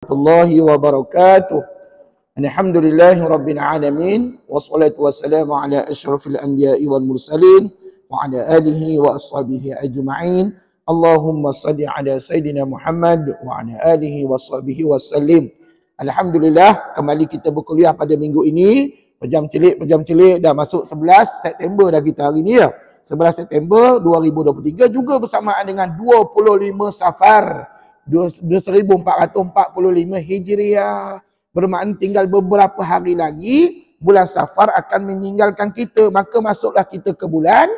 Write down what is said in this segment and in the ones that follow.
Warahmatullahi wabarakatuh. Alhamdulillahi rabbil alamin wassalatu wassalamu ala asyrafil anbiya'i wal mursalin wa ala alihi wa ashabihi ajma'in. Allahumma salli ala sayyidina Muhammad wa ala alihi wa ashabihi wasallim. Alhamdulillah, kembali kita berkuliah pada minggu ini. Pejam celik dah masuk 11 September dah kita hari ni ya. 11 September 2023 juga bersamaan dengan 25 Safar 1445 Hijriah. Bermakna tinggal beberapa hari lagi bulan Safar akan meninggalkan kita. Maka masuklah kita ke bulan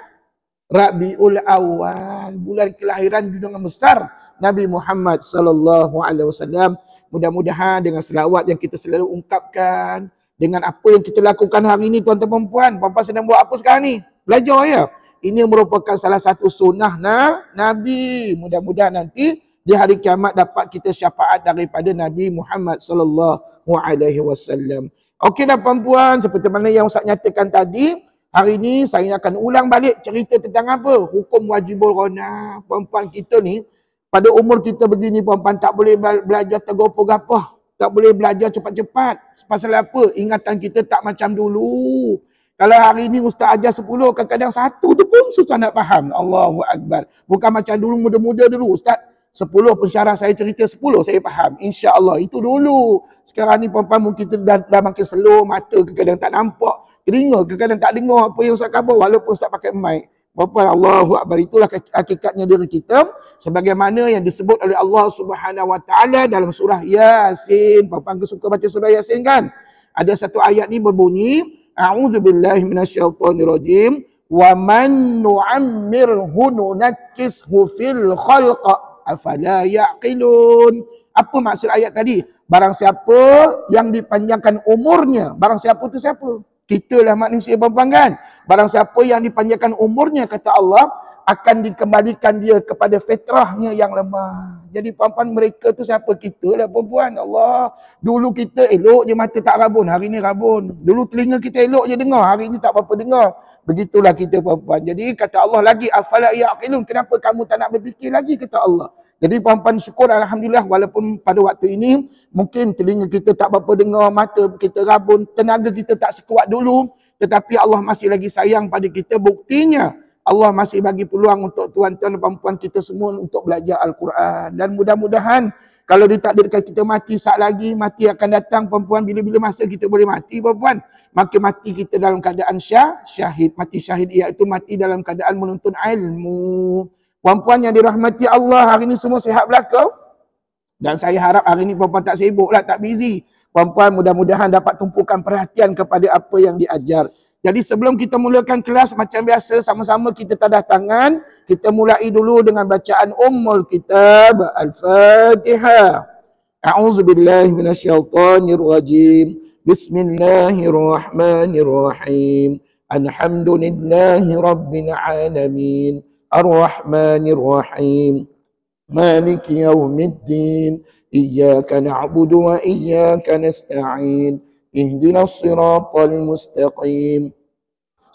Rabiul Awal, bulan kelahiran junjungan besar Nabi Muhammad sallallahu alaihi wasallam. Mudah-mudahan dengan selawat yang kita selalu ungkapkan, dengan apa yang kita lakukan hari ini, tuan-tuan puan, puan-puan sedang buat apa sekarang ni? Belajar ya. Ini merupakan salah satu sunnah Nabi. Mudah-mudahan nanti di hari kiamat dapat kita syafaat daripada Nabi Muhammad sallallahu alaihi wasallam. Okey dah puan-puan, seperti mana yang Ustaz nyatakan tadi, hari ini saya akan ulang balik cerita tentang apa? Hukum wajibul ghana. Puan-puan kita ni pada umur kita begini puan-puan tak boleh belajar tergopoh-gapoh, tak boleh belajar cepat-cepat. Pasal apa? Ingatan kita tak macam dulu. Kalau hari ni Ustaz ajar 10, kadang-kadang satu tu pun susah nak faham. Allahu Akbar. Bukan macam dulu muda-muda dulu. Ustaz 10 pensyarah saya cerita 10 saya faham. InsyaAllah itu dulu. Sekarang ni puan-puan mungkin kita dah makin slow, mata kadang-kadang tak nampak, telinga kadang-kadang tak dengar apa yang Ustaz khabar walaupun Ustaz pakai mic. Puan-puan, Allahu Akbar, itulah hakikatnya diri kita. Sebagaimana yang disebut oleh Allah Subhanahu Wa Taala dalam surah Yasin. Puan-puan suka baca surah Yasin kan? Ada satu ayat ni berbunyi, A'udzubillahi minasyaitonirrajim. Wa man nu'ammirhu nunakkishu fil khalqa afala ya'qilun. Apa maksud ayat tadi? Barang siapa yang dipanjangkan umurnya, barang siapa tu siapa? Kita lah manusia puan-puan kan? Barang siapa yang dipanjangkan umurnya, kata Allah, akan dikembalikan dia kepada fitrahnya yang lemah. Jadi puan-puan, mereka tu siapa? Kita lah puan-puan. Allah, dulu kita elok je mata tak rabun, hari ni rabun. Dulu telinga kita elok je dengar, hari ni tak apa-apa dengar. Begitulah kita puan-puan. Jadi kata Allah lagi, afala ya'qilun, kenapa kamu tak nak berfikir lagi, kata Allah. Jadi puan-puan, syukur alhamdulillah walaupun pada waktu ini mungkin telinga kita tak berapa dengar, mata kita rabun, tenaga kita tak sekuat dulu, tetapi Allah masih lagi sayang pada kita. Buktinya Allah masih bagi peluang untuk tuan-tuan dan puan-puan kita semua untuk belajar Al-Quran. Dan mudah-mudahan kalau ditakdirkan kita mati saat lagi, mati akan datang puan-puan, bila-bila masa kita boleh mati puan-puan, maka mati kita dalam keadaan syahid. Mati syahid iaitu mati dalam keadaan menuntut ilmu. Puan-puan yang dirahmati Allah, hari ini semua sihat belaka. Dan saya harap hari ini puan-puan tak sibuk lah, tak busy. Puan-puan mudah-mudahan dapat tumpukan perhatian kepada apa yang diajar. Jadi sebelum kita mulakan kelas macam biasa, sama-sama kita tadah tangan. Kita mulai dulu dengan bacaan Ummul Kitab Al-Fatihah. A'udzubillahi minasyaitonirrajim. Bismillahirrahmanirrahim. Alhamdulillahi rabbil alamin. Ar-Rahmanir-Rahim. Maliki yaumiddin. Iyyaka na'budu wa iyyaka nasta'in. Ihdinas siratal mustaqim.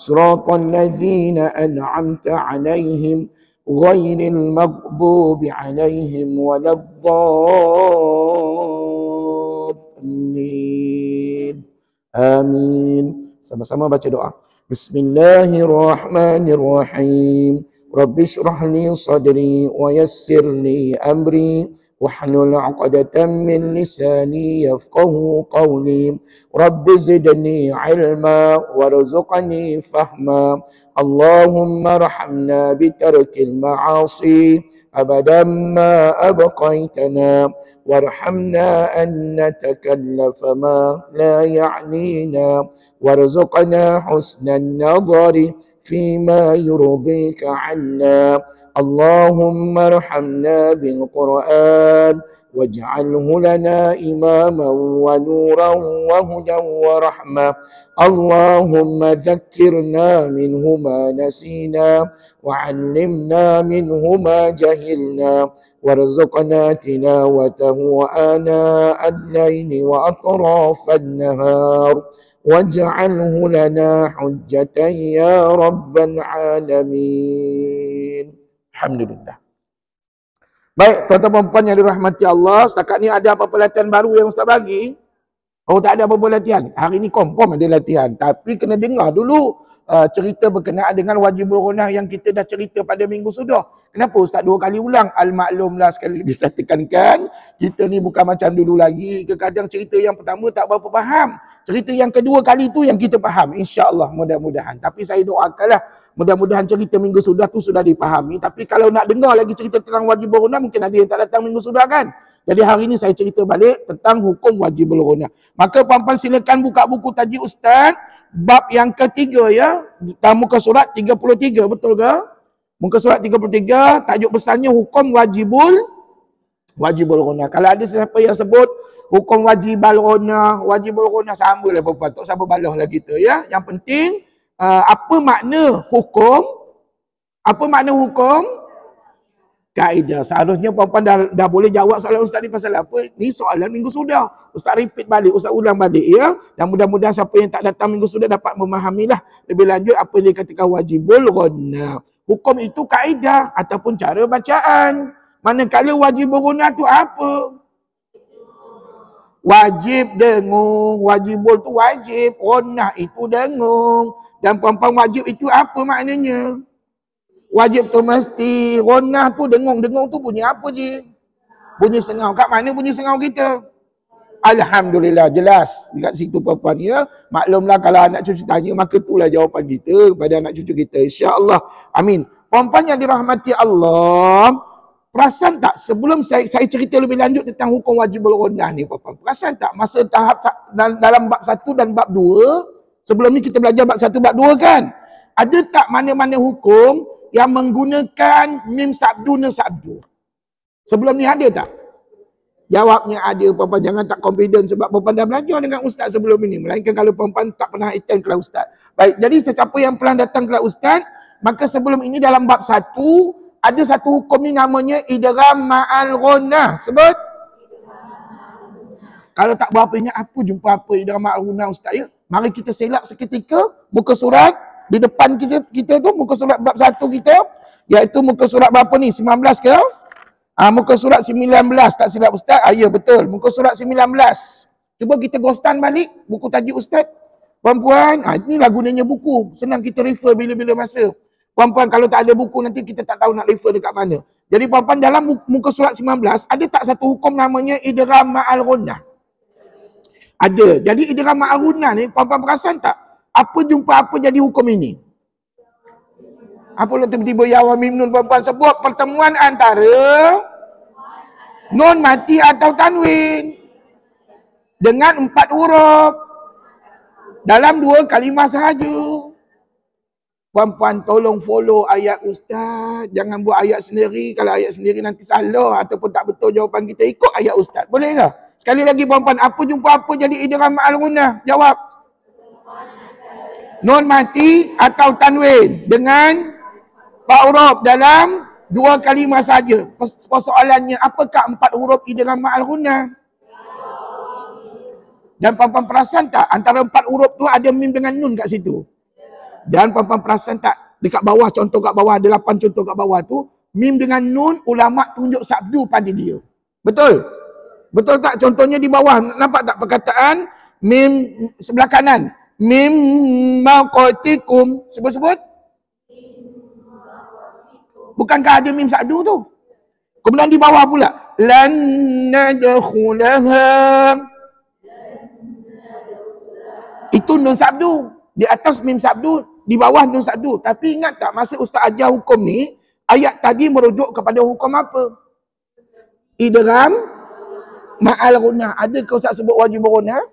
Siratal ladzina an'amta 'alaihim ghairil maghdubi 'alaihim waladdallin. Amin. Sama-sama baca doa. Bismillahirrahmanirrahim. Rabbi shrah li sadri wa yassir li amri wahlul 'uqdatam min lisani yafqahu qawli. Rabbi zidni 'ilma warzuqni fahma. Allahumma arhamna bitarkil ma'asi abadan ma abqaitana warhamna an natakallafa ma la ya'nina warzuqna husnan nadhari فيما يرضيك عنا. اللهم ارحمنا بالقرآن واجعله لنا إماما ونورا وهدى ورحمة. اللهم ذكرنا منه ما نسينا وعلمنا منه ما جهلنا وارزقنا تلاوته آناء الليل وأطراف النهار واجعله لنا حجة يا رب العالمين. Alhamdulillah. Baik, tuan-tuan dan puan yang dirahmati Allah, setakat ni ada apa-apa latihan baru yang Ustaz bagi? Oh, tak ada apa-apa latihan. Hari ni confirm ada latihan. Tapi kena dengar dulu cerita berkenaan dengan wajibul ghunah yang kita dah cerita pada minggu sudah. Kenapa Ustaz 2 kali ulang? Al-maklumlah, sekali lagi saya tekankan. Kita ni bukan macam dulu lagi. Kadang cerita yang pertama tak berapa faham. Cerita yang kedua kali tu yang kita faham. InsyaAllah mudah-mudahan. Tapi saya doakanlah mudah-mudahan cerita minggu sudah tu sudah dipahami. Tapi kalau nak dengar lagi cerita tentang wajibul ghunah, mungkin ada yang tak datang minggu sudah kan? Jadi hari ini saya cerita balik tentang hukum wajibul ghunah. Maka puan-puan silakan buka buku tajuk Ustaz, bab yang ketiga ya, muka surat 33, betul ke? Muka surat 33, tajuk besarnya hukum wajibul ghunah. Kalau ada siapa yang sebut hukum wajibul ghunah sama lah puan-puan, tak usah berbalah lah kita ya. Yang penting apa makna hukum? Apa makna hukum? Kaedah. Seharusnya puan-puan dah boleh jawab soalan Ustaz ni pasal apa? Ni soalan minggu sudah. Ustaz repeat balik, Ustaz ulang balik ya. Dan mudah-mudahan siapa yang tak datang minggu sudah dapat memahamilah lebih lanjut apa yang dikatakan wajibul ghunah. Hukum itu kaedah ataupun cara bacaan. Manakala wajibul ghunah tu apa? Wajib dengung, wajibul tu wajib, ghunah itu dengung. Dan puan-puan wajib itu apa maknanya? Wajib tu mesti, ghunah tu dengung tu bunyi apa je? Bunyi sengau. Kat mana bunyi sengau kita? Alhamdulillah, jelas dekat situ puan-puan ya. Maklumlah kalau anak cucu tanya, maka itulah jawapan kita kepada anak cucu kita, insya-Allah. Amin. Puan-puan yang dirahmati Allah, perasan tak sebelum saya cerita lebih lanjut tentang hukum wajibul ghunah ni puan-puan, perasan tak masa tahap dalam bab 1 dan bab 2, sebelum ni kita belajar bab 1 bab 2 kan? Ada tak mana-mana hukum yang menggunakan mim sabdu dan sabdu? Sebelum ni ada tak? Jawabnya ada puan-puan. Jangan tak confident sebab puan-puan dah belajar dengan ustaz sebelum ini. Melainkan kalau puan-puan tak pernah attend kelas ustaz. Baik, jadi sesiapa yang pernah datang kelas ustaz, maka sebelum ini dalam bab 1 ada satu hukum ni namanya idgham ma'al ghunah. Sebut? Kalau tak berapa ingat apa jumpa apa idgham ma'al ghunah ustaz ya? Mari kita selak seketika muka surat di depan kita tu, muka surat bab 1 kita, iaitu muka surat berapa ni? 19 ke? Muka surat 19, tak silap ustaz? Ya betul, muka surat 19. Cuba kita ghostan balik buku tajuk ustaz. Puan-puan, inilah gunanya buku. Senang kita refer bila-bila masa. Puan-puan, kalau tak ada buku nanti kita tak tahu nak refer dekat mana. Jadi puan-puan, dalam muka surat 19, ada tak satu hukum namanya idgham ma'al ghunah? Ada. Jadi idgham ma'al ghunah ni, puan-puan perasan tak? Apa jumpa apa jadi hukum ini? Apa lah tiba-tiba ya wa mim nun puan-puan sebut pertemuan antara nun mati atau tanwin dengan 4 huruf dalam 2 kalimah sahaja. Puan-puan tolong follow ayat ustaz. Jangan buat ayat sendiri. Kalau ayat sendiri nanti salah ataupun tak betul jawapan kita, ikut ayat ustaz. Boleh ke? Sekali lagi puan-puan, apa jumpa apa jadi idgham ma'al ghunah? Jawab. Nun mati atau tanwin dengan 4 huruf dalam 2 kalimah saja. Persoalannya, apakah 4 huruf idgham ma'al ghunah? Dan puan-puan perasan tak antara 4 huruf tu ada mim dengan nun kat situ? Dan puan-puan perasan tak dekat bawah, contoh kat bawah, ada 8 contoh kat bawah tu, mim dengan nun ulama tunjuk sabdu pada dia. Betul? Betul tak? Contohnya di bawah, nampak tak perkataan mim sebelah kanan? Mim maqatikum. Sebut-sebut. Bukankah ada mim sabdu tu? Kemudian di bawah pula, lan nadkhulaha. Itu nun sabdu. Di atas mim sabdu, di bawah nun sabdu. Tapi ingat tak, masa ustaz ajar hukum ni, ayat tadi merujuk kepada hukum apa? Idgham ma'al ghunah. Adakah ustaz sebut wajibul ghunah?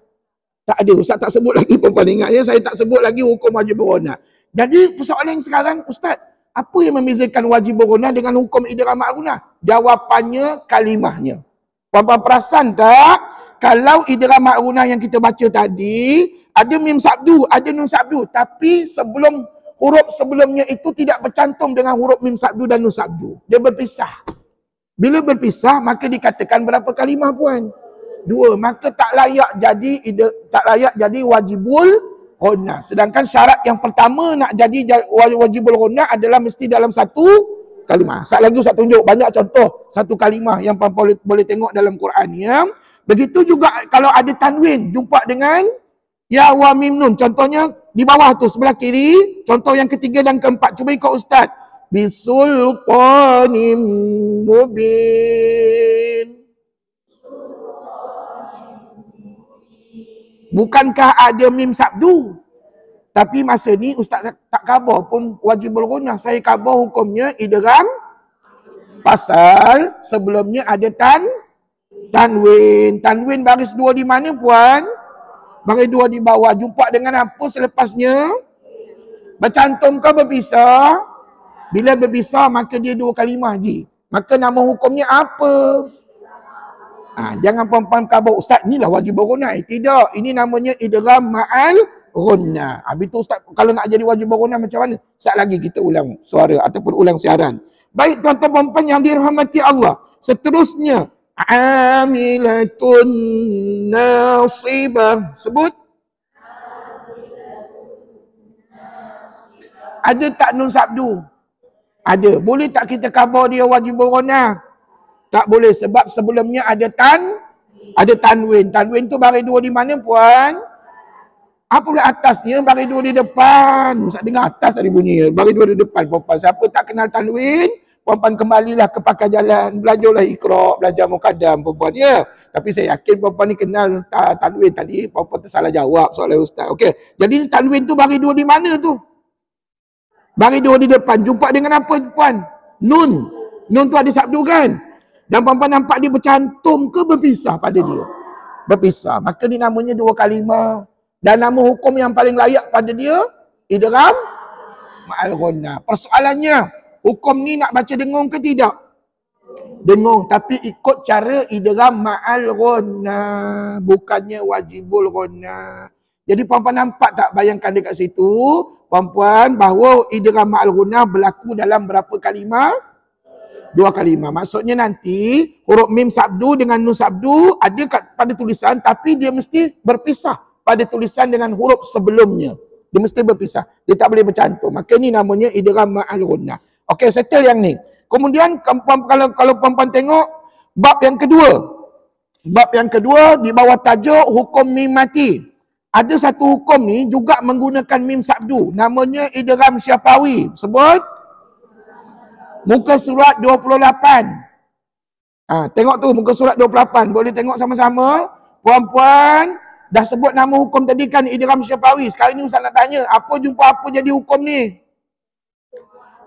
Tak ada. Ustaz tak sebut lagi, perempuan ingat ya, saya tak sebut lagi hukum wajibul ghunah. Jadi persoalan sekarang, ustaz, apa yang membezakan wajibul ghunah dengan hukum idgham ma'al ghunah? Jawapannya kalimahnya. Puan-puan perasan tak? Kalau idgham ma'al ghunah yang kita baca tadi, ada mim sabdu, ada nun sabdu, tapi sebelum huruf sebelumnya itu tidak bercantum dengan huruf mim sabdu dan nun sabdu. Dia berpisah. Bila berpisah, maka dikatakan berapa kalimah puan? 2. Maka tak layak jadi wajibul ghunah. Sedangkan syarat yang pertama nak jadi wajibul ghunah adalah mesti dalam satu kalimah. Sat lagi Ustaz tunjuk banyak contoh satu kalimah yang puan-puan boleh tengok dalam Quran ya. Begitu juga kalau ada tanwin jumpa dengan ya wa mim nun. Contohnya di bawah tu sebelah kiri, contoh yang ketiga dan keempat. Cuba ikut Ustaz. Bisulqanim mubin. Bukankah ada mim sabdu? Tapi masa ni Ustaz tak khabar pun wajibul ghunnah. Saya khabar hukumnya idgham pasal sebelumnya ada tanwin. Tanwin baris dua di mana puan? Baris dua di bawah. Jumpa dengan apa selepasnya? Bercantum ke berpisah? Bila berpisah maka dia dua kalimah je. Maka nama hukumnya apa? Jangan puan-puan khabar Ustaz inilah wajibul ghunnah. Tidak, ini namanya idgham ma'al ghunnah. Habis tu Ustaz kalau nak jadi wajibul ghunnah macam mana? Sekejap lagi kita ulang suara ataupun ulang siaran. Baik tuan-tuan puan-puan yang dirahmati Allah. Seterusnya amilatun nasibah. Sebut. Ada tak nun sabdu? Ada. Boleh tak kita khabar dia wajibul ghunnah? Tak boleh sebab sebelumnya ada tanwin. Tanwin tu baris dua di mana puan? Apa pula atasnya? Baris dua di depan. Ustaz dengar atas ada bunyi. Baris dua di depan puan-puan. Siapa tak kenal tanwin, puan-puan kembalilah ke pakar jalan. Belajarlah Iqra, belajar Muqaddam puan-puan ya. Tapi saya yakin puan-puan ni kenal tanwin tadi. Puan-puan tersalah jawab soalan Ustaz. Okey. Jadi tanwin tu baris dua di mana tu? Baris dua di depan. Jumpa dengan apa puan? Nun. Nun tu ada sabdu kan? Dan puan-puan nampak dia bercantum ke berpisah pada dia? Berpisah. Maka ni namanya dua kalimah. Dan nama hukum yang paling layak pada dia, idgham ma'al ghunnah. Persoalannya, hukum ni nak baca dengung ke tidak? Dengung. Tapi ikut cara idgham ma'al ghunnah. Bukannya wajibul ghunnah. Jadi puan-puan nampak tak bayangkan dekat situ, puan-puan, bahawa idgham ma'al ghunnah berlaku dalam berapa kalimah? Dua kalimah. Maksudnya nanti huruf mim sabdu dengan nun sabdu ada pada tulisan tapi dia mesti berpisah pada tulisan dengan huruf sebelumnya. Dia mesti berpisah. Dia tak boleh bercantum. Maka ni namanya idgham ma'al ghunnah. Okey, settle yang ni. Kemudian kalau puan-puan tengok bab yang kedua. Bab yang kedua di bawah tajuk hukum mim mati. Ada satu hukum ni juga menggunakan mim sabdu. Namanya idgham syafawi. Sebut. Muka surat 28. Tengok tu muka surat 28. Boleh tengok sama-sama. Puan-puan dah sebut nama hukum tadi kan idgham syafawi. Sekarang ni Ustaz nak tanya, apa jumpa apa jadi hukum ni?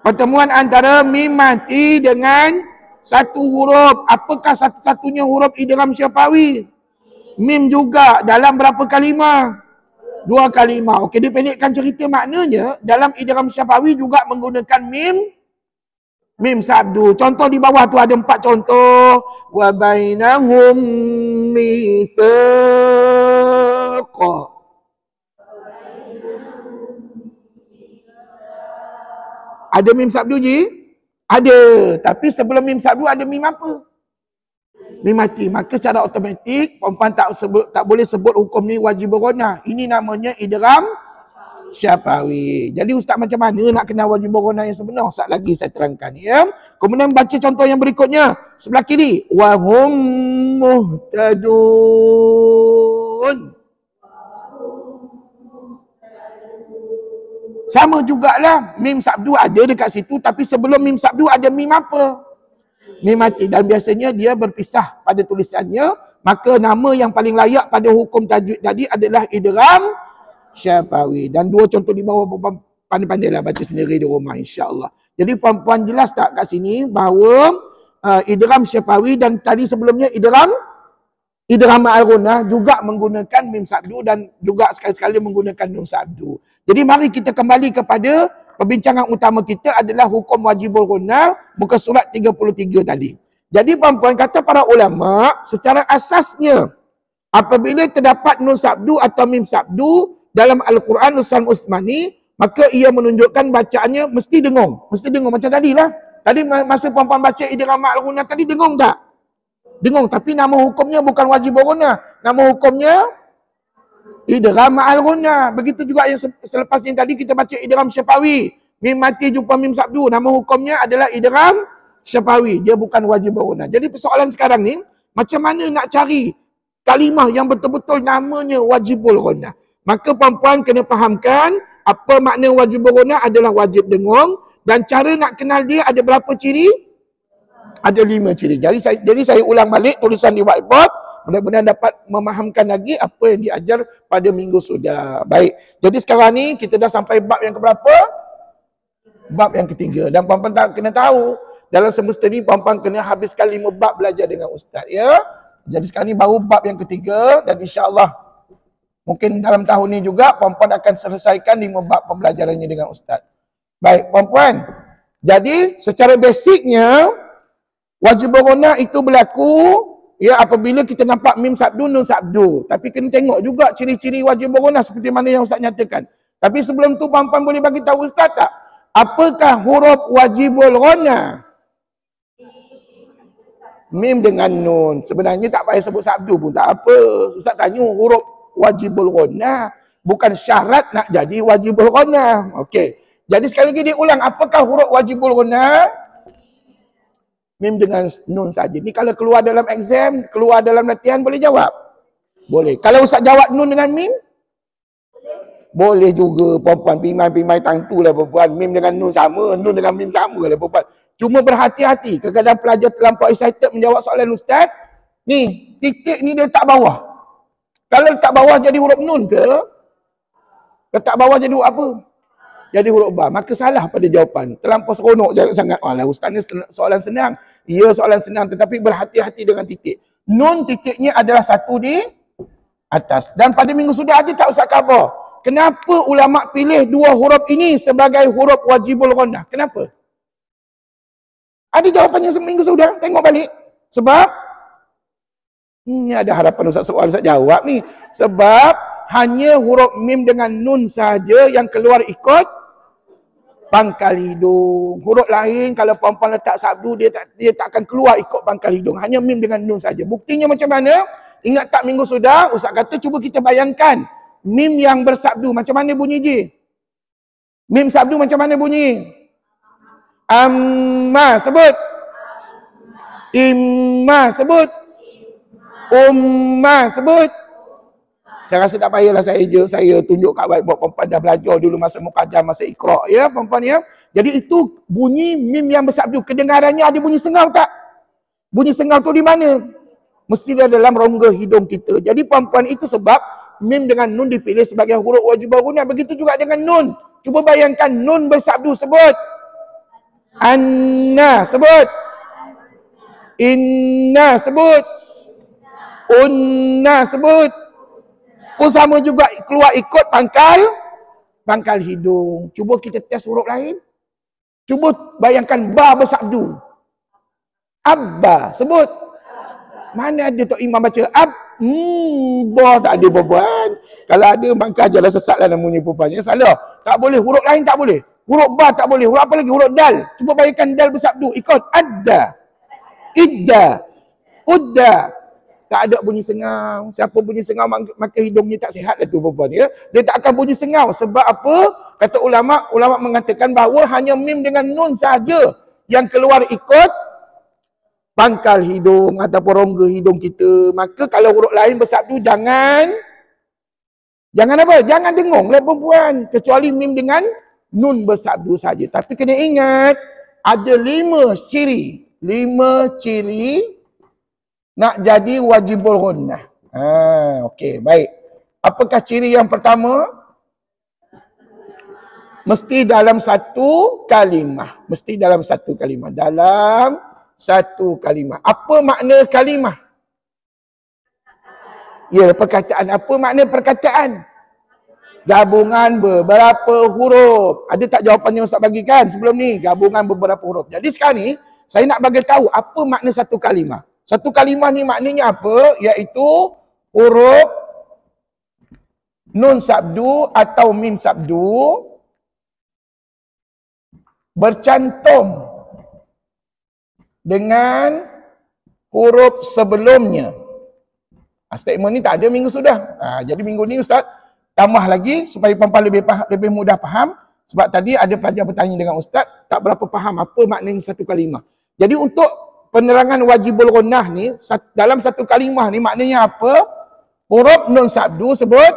Pertemuan antara mim mati dengan satu huruf. Apakah satu-satunya huruf idgham syafawi? Mim juga. Dalam berapa kalimah? Dua kalimah. Okey, dipendekkan cerita maknanya dalam idgham syafawi juga menggunakan mim sabdu. Contoh di bawah tu ada 4 contoh. Wa bainahum mithaqa. Ada mim sabdu je? Ada. Tapi sebelum mim sabdu ada mim apa? Mim mati. Maka secara automatik puan-puan tak boleh sebut hukum ni wajibul ghunnah. Ini namanya idgham syafawi. Jadi Ustaz macam mana nak kenal wajibul ghunnah yang sebenar? Ustaz lagi saya terangkan ya. Kemudian baca contoh yang berikutnya. Sebelah kiri. Wa hum muhtadun. Sama jugalah. Mim sabdu ada dekat situ. Tapi sebelum mim sabdu ada mim apa? Mim mati. Dan biasanya dia berpisah pada tulisannya. Maka nama yang paling layak pada hukum tajwid tadi adalah idgham syafawi. Dan dua contoh di bawah puan-puan pandai-pandailah baca sendiri di rumah insya-Allah. Jadi puan-puan jelas tak kat sini bahawa idgham syafawi dan tadi sebelumnya idgham ma'al ghunnah juga menggunakan mim sabdu dan juga sekali-sekala menggunakan nun sabdu. Jadi mari kita kembali kepada perbincangan utama kita adalah hukum wajibul ghunnah muka surat 33 tadi. Jadi puan-puan kata para ulama secara asasnya apabila terdapat nun sabdu atau mim sabdu dalam Al-Quran Nusan Uthmani, maka ia menunjukkan bacaannya mesti dengung. Mesti dengung macam tadilah. Tadi masa puan-puan baca idgham ma'al ghunnah tadi dengung tak? Dengung. Tapi nama hukumnya bukan wajibul ghunnah. Nama hukumnya idgham ma'al ghunnah. Begitu juga yang selepas yang tadi kita baca idgham syafawi. Mim mati jumpa mim sabdu, nama hukumnya adalah idgham syafawi. Dia bukan wajib berguna. Jadi persoalan sekarang ni, macam mana nak cari kalimah yang betul-betul namanya wajibul guna. Maka puan-puan kena fahamkan apa makna wajibul guna adalah wajib dengung, dan cara nak kenal dia ada berapa ciri? Ada 5 ciri. Jadi saya ulang balik tulisan di whiteboard, mudah-mudahan dapat memahamkan lagi apa yang diajar pada minggu sudah. Baik. Jadi sekarang ni kita dah sampai bab yang keberapa? Bab yang ketiga. Dan puan-puan kena tahu, dalam semester ni puan-puan kena habiskan 5 bab belajar dengan ustaz, ya. Jadi sekarang ni baru bab yang ketiga, dan insya-Allah mungkin dalam tahun ni juga puan-puan akan selesaikan 5 bab pembelajarannya dengan ustaz. Baik, puan-puan. Jadi secara basicnya wajib berguna itu berlaku ya apabila kita nampak mim sabdu, nun sabdu. Tapi kena tengok juga ciri-ciri wajib berguna seperti mana yang ustaz nyatakan. Tapi sebelum tu puan-puan boleh bagi tahu ustaz tak? Apakah huruf wajibul guna? Mim dengan nun. Sebenarnya tak payah sebut sabdu pun tak apa. Ustaz tanya huruf wajibul guna, bukan syarat nak jadi wajibul guna. Okey. Jadi sekali lagi dia ulang, apakah huruf wajibul guna? Mim dengan nun saja. Ni kalau keluar dalam exam, keluar dalam latihan boleh jawab? Boleh. Kalau ustaz jawab nun dengan mim? Boleh juga puan-puan. Pimai-pimai tangtu lah puan-puan. Mim dengan nun sama, nun dengan mim sama lah puan-puan. Cuma berhati-hati. Kadang-kadang pelajar terlampau excited menjawab soalan ustaz. Ni, titik ni dia letak bawah. Kalau letak bawah jadi huruf nun ke? Letak bawah jadi huruf apa? Jadi huruf ba. Maka salah pada jawapan. Terlampau seronok sangat. Alah, ustaz ni soalan senang. Ya, soalan senang. Tetapi berhati-hati dengan titik. Nun titiknya adalah satu di atas. Dan pada minggu sudah ada tak ustaz khabar? Kenapa ulama pilih 2 huruf ini sebagai huruf wajibul ghunnah? Kenapa? Ada jawapannya seminggu sudah. Tengok balik. Sebab ni ada harapan ustaz soal ustaz jawab ni. Sebab hanya huruf mim dengan nun saja yang keluar ikut pangkal hidung. Huruf lain kalau puan-puan letak sabdu dia tak akan keluar ikut pangkal hidung. Hanya mim dengan nun saja. Buktinya macam mana? Ingat tak minggu sudah ustaz kata cuba kita bayangkan mim yang bersabdu macam mana bunyi je? Mim sabdu macam mana bunyi? Amma sebut. Imma sebut. Umma sebut. Saya rasa tak payahlah saya tunjuk kat whiteboard, puan-puan dah belajar dulu masa muqaddam, masa iqra ya puan-puan ya. Jadi itu bunyi mim yang bersabdu, kedengarannya ada bunyi sengau tak? Bunyi sengau tu di mana? Mesti dia dalam rongga hidung kita. Jadi puan-puan itu sebab mim dengan nun dipilih sebagai huruf wajibul ghunnah. Begitu juga dengan nun. Cuba bayangkan nun bersabdu, sebut. Anna sebut. Inna sebut. Unna sebut. Pun sama juga keluar ikut pangkal hidung. Cuba kita test huruf lain. Cuba bayangkan ba bersabdu. Abba sebut. Mana ada Tok Imam baca ab? Ba tak ada perempuan. Kalau ada maka ajalah sesatlah namanya perempuannya. Salah. Tak boleh. Huruf lain tak boleh. Huruf ba tak boleh. Huruf apa lagi? Huruf dal. Cuba bayangkan dal bersabdu. Ikut. Adda. Idda. Udda. Tak ada bunyi sengau. Siapa bunyi sengau maka hidungnya tak sihat lah tu perempuan ya. Dia tak akan bunyi sengau. Sebab apa? Kata ulama mengatakan bahawa hanya mim dengan nun saja yang keluar ikut pangkal hidung ataupun rongga hidung kita. Maka kalau huruf lain bersabdu jangan apa? Jangan dengung lah perempuan. Kecuali mim dengan nun bersabdu saja. Tapi kena ingat ada 5 ciri. 5 ciri nak jadi wajibul ghunnah. Okey, baik. Apakah ciri yang pertama? Mesti dalam satu kalimah. Mesti dalam satu kalimah. Dalam satu kalimah. Apa makna kalimah? Ya, perkataan. Apa makna perkataan? Gabungan beberapa huruf. Ada tak jawapan yang Ustaz bagikan sebelum ni? Gabungan beberapa huruf. Jadi sekarang ni, saya nak bagi tahu apa makna satu kalimah. Satu kalimah ni maknanya apa? Iaitu huruf nun sabdu atau mim sabdu bercantum dengan huruf sebelumnya. Statement ni tak ada minggu sudah. Jadi minggu ni Ustaz tambah lagi supaya puan-puan lebih mudah faham. Sebab tadi ada pelajar bertanya dengan ustaz, tak berapa faham apa maknanya satu kalimah. Jadi untuk penerangan wajibul ghunnah ni, dalam satu kalimah ni maknanya apa? Huruf nun sabdu sebut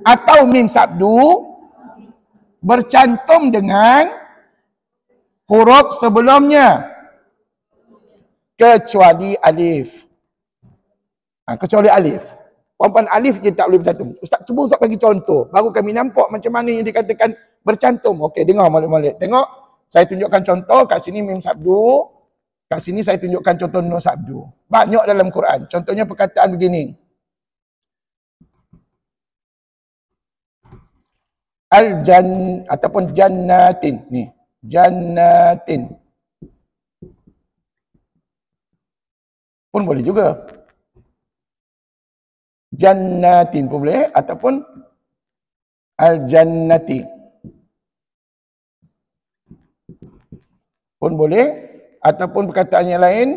atau mim sabdu bercantum dengan huruf sebelumnya kecuali alif. Kecuali alif. Puan-puan, alif je tak boleh bercantum. Ustaz, cuba Ustaz bagi contoh. Baru kami nampak macam mana yang dikatakan bercantum. Okey, dengar molek-molek. Tengok, saya tunjukkan contoh. Kat sini mim sabdu. Kat sini saya tunjukkan contoh nun sabdu. Banyak dalam Quran. Contohnya perkataan begini. Ataupun jannatin. Ni, jannatin. Pun boleh juga. Jannatin pun boleh ataupun al-jannati pun boleh, ataupun perkataan yang lain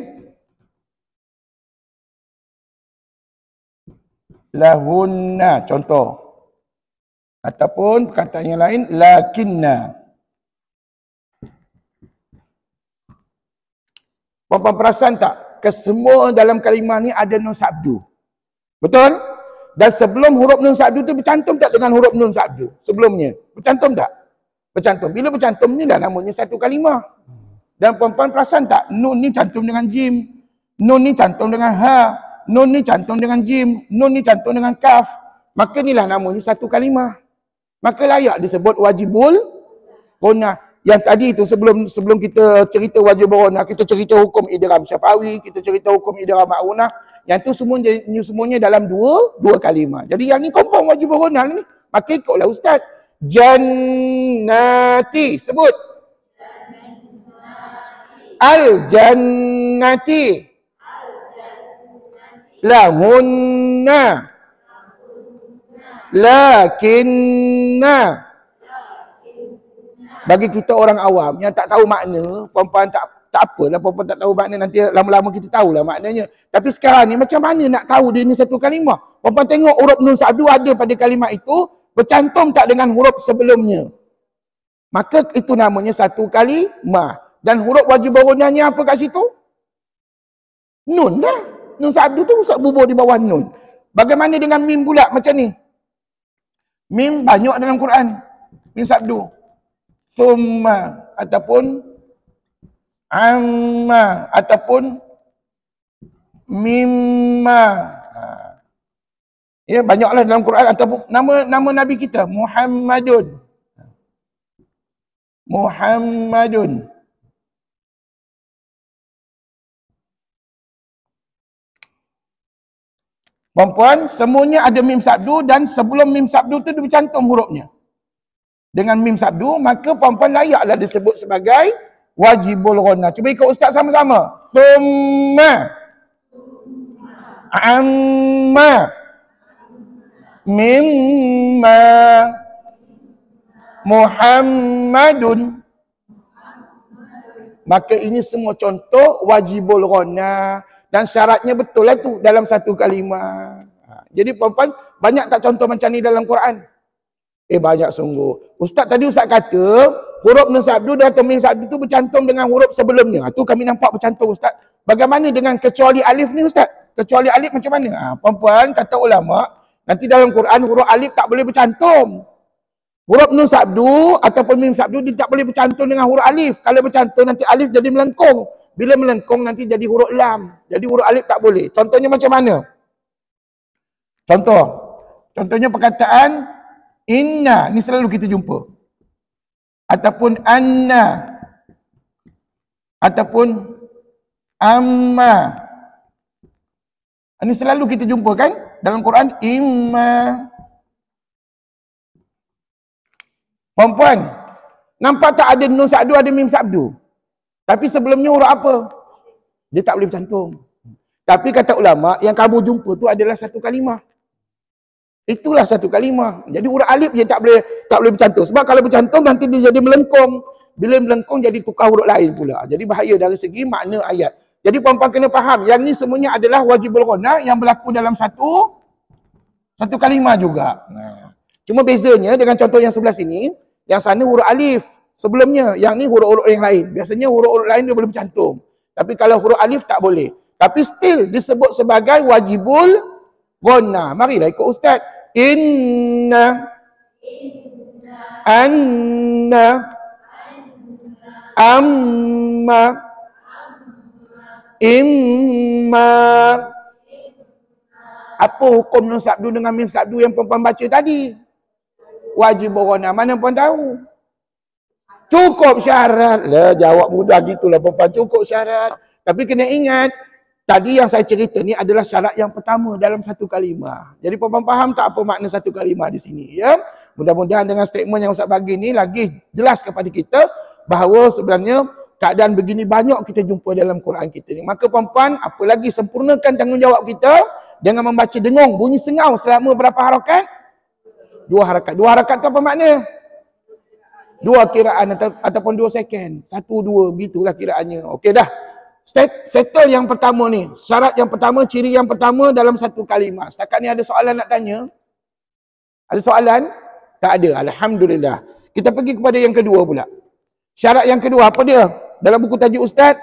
lahunna, contoh, ataupun perkataan yang lain lakinna. Puan-puan perasan tak? Kesemua dalam kalimah ni ada nun sabdu. Betul? Dan sebelum huruf nun sabdu tu bercantum tak dengan huruf nun sabdu? Sebelumnya. Bercantum tak? Bercantum. Bila bercantum ni dah namanya satu kalimah. Dan puan-puan perasan tak? Nun ni cantum dengan jim. Nun ni cantum dengan ha. Nun ni cantum dengan jim. Nun ni cantum dengan kaf. Maka inilah namanya satu kalimah. Maka layak disebut wajibul ghunnah. Yang tadi itu sebelum kita cerita wajibul ghunnah, kita cerita hukum idgham syafawi, kita cerita hukum idgham ma'unah. Yang tu semuanya dalam dua kalimah. Jadi yang ni confirm wajibul ghunnah ni. Maka ikutlah ustaz. Jannati. Sebut. Al-jannati. Lahunna. Lakinna. Bagi kita orang awam yang tak tahu makna, puan-puan tak apalah, puan-puan tak tahu makna, nanti lama-lama kita tahulah maknanya. Tapi sekarang ni macam mana nak tahu dia ni satu kalimah? Puan-puan tengok huruf nun sabdu ada pada kalimah itu, bercantum tak dengan huruf sebelumnya. Maka itu namanya satu kalimah. Dan huruf wajibul ghunnahnya apa kat situ? Nun dah. Nun sabdu tu ustaz bubur di bawah nun. Bagaimana dengan mim pula macam ni? Mim banyak dalam Quran. Mim sabdu. Thumma ataupun amma ataupun mimma. Ya, banyaklah dalam Quran. Ataupun nama Nabi kita Muhammadun. Muhammadun. Puan-puan, semuanya ada mim sabdu dan sebelum mim sabdu tu dia bercantum hurufnya. Dengan mim sabdu, maka puan-puan layaklah disebut sebagai wajibul ghunnah. Cuba ikut ustaz sama-sama. Thumma amma mimma Muhammadun. Maka ini semua contoh wajibul ghunnah. Dan syaratnya betul lah tu dalam satu kalimah. Jadi puan-puan, banyak tak contoh macam ni dalam Quran? Banyak sungguh. Ustaz tadi ustaz kata, huruf nun sabdu dan mim sabdu tu bercantum dengan huruf sebelumnya. Tu kami nampak bercantum ustaz. Bagaimana dengan kecuali alif ni ustaz? Kecuali alif macam mana? Puan-puan, kata ulama, nanti dalam Quran huruf alif tak boleh bercantum. Huruf nun sabdu ataupun mim sabdu dia tak boleh bercantum dengan huruf alif. Kalau bercantum nanti alif jadi melengkung. Bila melengkung nanti jadi huruf lam. Jadi huruf alif tak boleh. Contohnya macam mana? Contohnya perkataan inna. Ni selalu kita jumpa. Ataupun anna. Ataupun amma. Ini selalu kita jumpa kan? Dalam Quran. Imma. Puan-puan, nampak tak ada nun sabdu, ada mim sabdu? Tapi sebelumnya huruf apa? Dia tak boleh bercantum. Tapi kata ulama, yang kamu jumpa tu adalah satu kalimah. Itulah satu kalimah. Jadi huruf alif je tak boleh bercantum. Sebab kalau bercantum nanti dia jadi melengkung. Bila melengkung jadi tukar huruf lain pula. Jadi bahaya dari segi makna ayat. Jadi puan-puan kena faham, yang ni semuanya adalah wajibul ghunnah yang berlaku dalam satu kalimah juga. Cuma bezanya dengan contoh yang sebelah sini, yang sana huruf alif sebelumnya, yang ni huruf-huruf yang lain. Biasanya huruf-huruf lain dia boleh bercantum. Tapi kalau huruf alif tak boleh. Tapi still disebut sebagai wajibul ghunnah. Marilah ikut ustaz. Inna, anna, amma, imma. Apa hukum nun sabdu dengan mim sabdu yang perempuan baca tadi? Wajib ghunnah. Mana pun tahu. Cukup syarat. Lah jawab mudah gitulah perempuan, cukup syarat. Tapi kena ingat, tadi yang saya cerita ni adalah syarat yang pertama dalam satu kalimah. Jadi perempuan faham tak apa makna satu kalimah di sini, ya? Mudah-mudahan dengan statement yang Ustaz bagi ni lagi jelas kepada kita bahawa sebenarnya keadaan begini banyak kita jumpa dalam Quran kita ni. Maka perempuan, apa lagi sempurnakan tanggungjawab kita dengan membaca dengung bunyi sengau selama berapa harakat? 2 harakat. 2 harakat tu apa makna? 2 kiraan ataupun 2 second. 1, 2, begitulah kiraannya. Okey dah. Settle yang pertama ni. Syarat yang pertama, ciri yang pertama dalam satu kalimah. Setakat ni ada soalan nak tanya? Ada soalan? Tak ada. Alhamdulillah. Kita pergi kepada yang kedua pula. Syarat yang kedua apa dia? Dalam buku tajuk Ustaz,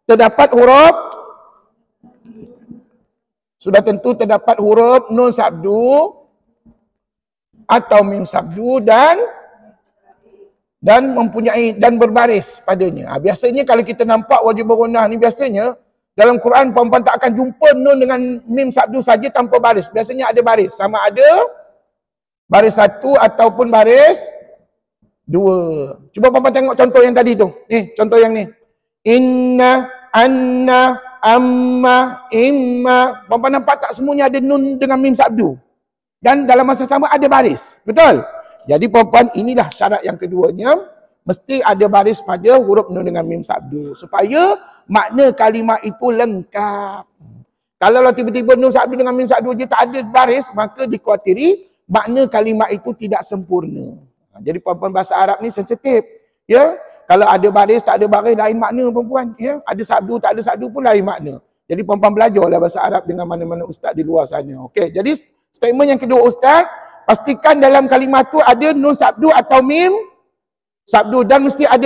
terdapat huruf, sudah tentu terdapat huruf nun sabdu atau mim sabdu dan mempunyai dan berbaris padanya. Biasanya kalau kita nampak wajib ghunnah ni, biasanya dalam Quran perempuan tak akan jumpa nun dengan mim sabdu saja tanpa baris. Biasanya ada baris. Sama ada baris 1 ataupun baris 2. Cuba perempuan tengok contoh yang tadi tu. Ni, contoh yang ni. Inna, anna, amma, imma. Perempuan nampak tak semuanya ada nun dengan mim sabdu? Dan dalam masa sama ada baris. Betul? Jadi perempuan, inilah syarat yang keduanya, mesti ada baris pada huruf nun dengan mim sabdu supaya makna kalimah itu lengkap. Kalau tiba-tiba nun sabdu dengan mim sabdu je tak ada baris, maka dikhawatiri makna kalimah itu tidak sempurna. Jadi perempuan bahasa Arab ni sensitif, ya. Kalau ada baris tak ada baris lain makna perempuan, ya. Ada sabdu tak ada sabdu pun lain makna. Jadi perempuan belajarlah bahasa Arab dengan mana-mana ustaz di luar sana. Okey, jadi statement yang kedua ustaz, pastikan dalam kalimah tu ada nun sabdu atau mim sabdu dan mesti ada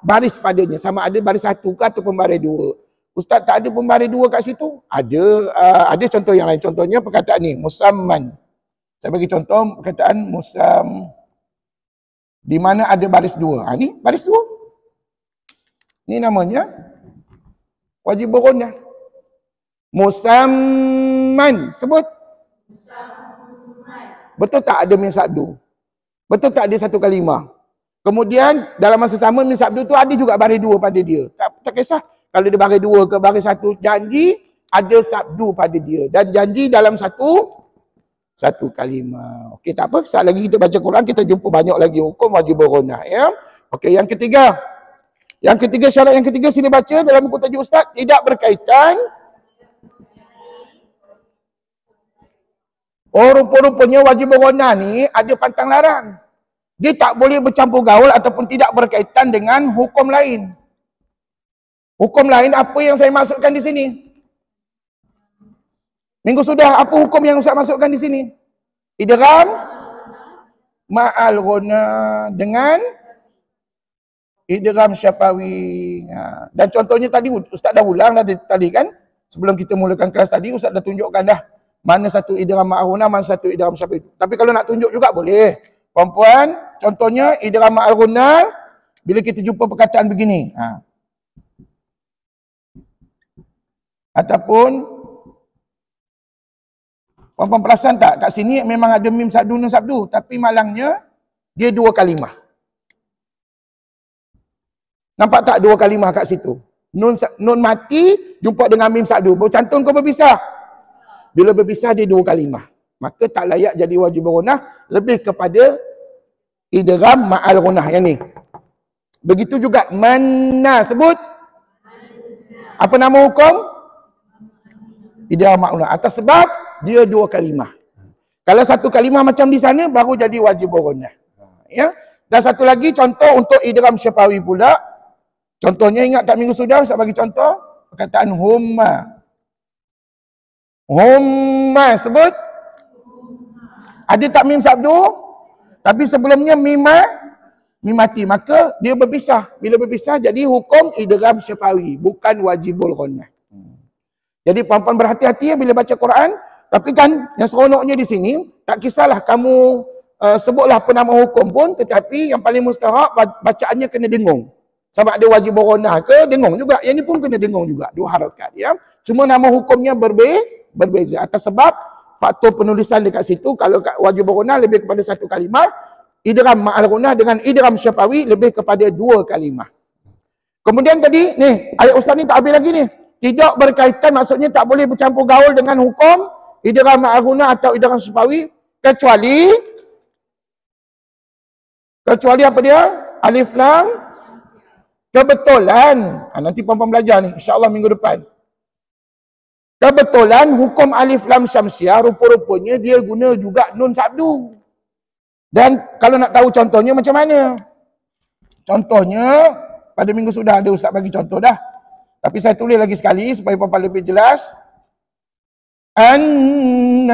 baris padanya. Sama ada baris 1 ke ataupun baris 2. Ustaz tak ada pembaris 2 kat situ? Ada contoh yang lain. Contohnya perkataan ni, musamman. Saya bagi contoh perkataan musam, di mana ada baris 2. Ni baris 2. Ni namanya wajib ghunnah. Musamman. Sebut. Betul tak ada mim sabdu? Betul tak ada satu kalimah? Kemudian dalam masa sama mim sabdu tu ada juga baris 2 pada dia. Tak kisah kalau dia baris 2 ke baris 1, janji ada sabdu pada dia dan janji dalam satu kalimah. Okey, tak apa, saat lagi kita baca Quran kita jumpa banyak lagi hukum wajib ghunnah, ya. Okey, yang ketiga. Yang ketiga, syarat yang ketiga sini baca dalam buku tajuk Ustaz, tidak berkaitan. Rupa-rupanya wajib ghunnah ni ada pantang larang. Dia tak boleh bercampur gaul ataupun tidak berkaitan dengan hukum lain. Hukum lain apa yang saya maksudkan di sini? Minggu sudah, apa hukum yang Ustaz masukkan di sini? Idgham ma'al ghunnah dengan idgham syafawi. Dan contohnya tadi Ustaz dah ulang tadi kan? Sebelum kita mulakan kelas tadi Ustaz dah tunjukkan dah mana satu idgham ma'al ghunnah, mana satu idgham syafawi. Tapi kalau nak tunjuk juga boleh. Perempuan, contohnya idgham ma'al ghunnah bila kita jumpa perkataan begini. Ataupun perempuan perasan tak? Kat sini memang ada mim sabdu, nun sabdu. Tapi malangnya, dia 2 kalimah. Nampak tak 2 kalimah kat situ? Nun mati, jumpa dengan mim sabdu. Bercantum ke berpisah? Bila berpisah, dia 2 kalimah. Maka tak layak jadi wajib ghunnah. Lebih kepada idgham ma'al ghunnah yang ni. Begitu juga manna. Sebut. Apa nama hukum? Idgham ma'al ghunnah. Atas sebab dia 2 kalimah. Kalau 1 kalimah macam di sana baru jadi wajib ghunnah. Ya. Dan satu lagi contoh untuk idgham syafawi pula. Contohnya ingat tak minggu sudah saya bagi contoh perkataan humma. Humma sebut Ada tak mim sabdu? Tapi sebelumnya mim mati. Maka dia berpisah. Bila berpisah jadi hukum idgham syafawi, bukan wajibul ghunnah. Jadi puan-puan berhati-hati ya bila baca Quran. Tapi kan yang seronoknya di sini, tak kisahlah kamu sebutlah penama hukum pun, tetapi yang paling mustahak bacaannya kena dengung. Sama ada wajibul ghunnah ke dengung juga. Yang ni pun kena dengung juga. Dua harakat ya. Cuma nama hukumnya berbeza. Atas sebab faktor penulisan dekat situ, kalau wajibul ghunnah lebih kepada satu kalimah, idgham ma'al ghunnah dengan idgham syafawi lebih kepada dua kalimah. Kemudian tadi, ni ayat ustaz ni tak habis lagi ni. Tidak berkaitan, maksudnya tak boleh bercampur gaul dengan hukum idgham ma'al ghunnah atau idgham syafawi, kecuali apa dia? Alif lam kebetulan. Nanti puan-puan belajar ni, insya-Allah minggu depan. Kebetulan hukum alif lam syamsiah rupa-rupanya dia guna juga nun sabdu. Dan kalau nak tahu contohnya macam mana? Contohnya pada minggu sudah ada ustaz bagi contoh dah. Tapi saya tulis lagi sekali supaya puan-puan lebih jelas. An-nas,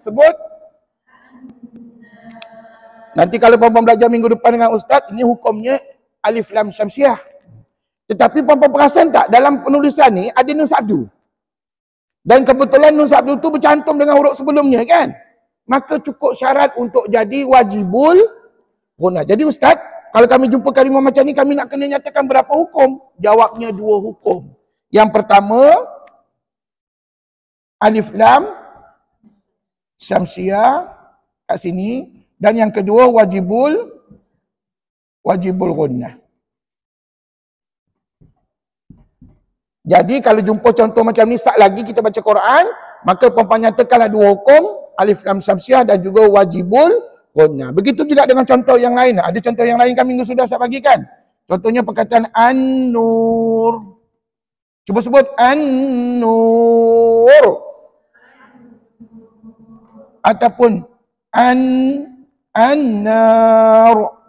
sebut. Nanti kalau puan-puan belajar minggu depan dengan ustaz, ini hukumnya alif lam syamsiah. Tetapi puan-puan perasan tak, dalam penulisan ni ada nun sabdu. Dan kebetulan nun sabdu tu bercantum dengan huruf sebelumnya kan? Maka cukup syarat untuk jadi wajibul ghunnah. Jadi ustaz, kalau kami jumpa kalimah macam ni, kami nak kena nyatakan berapa hukum? Jawabnya dua hukum. Yang pertama, alif lam syamsiah kat sini. Dan yang kedua, wajibul ghunnah. Jadi kalau jumpa contoh macam ni, sat lagi kita baca Quran, maka puan-puan nyatakanlah dua hukum, alif lam syamsiah dan juga wajibul ghunnah. Begitu juga dengan contoh yang lain. Ada contoh yang lain kami minggu sudah saya bagikan. Contohnya perkataan an-nur. Cuba sebut an-nur. Ataupun an-nar.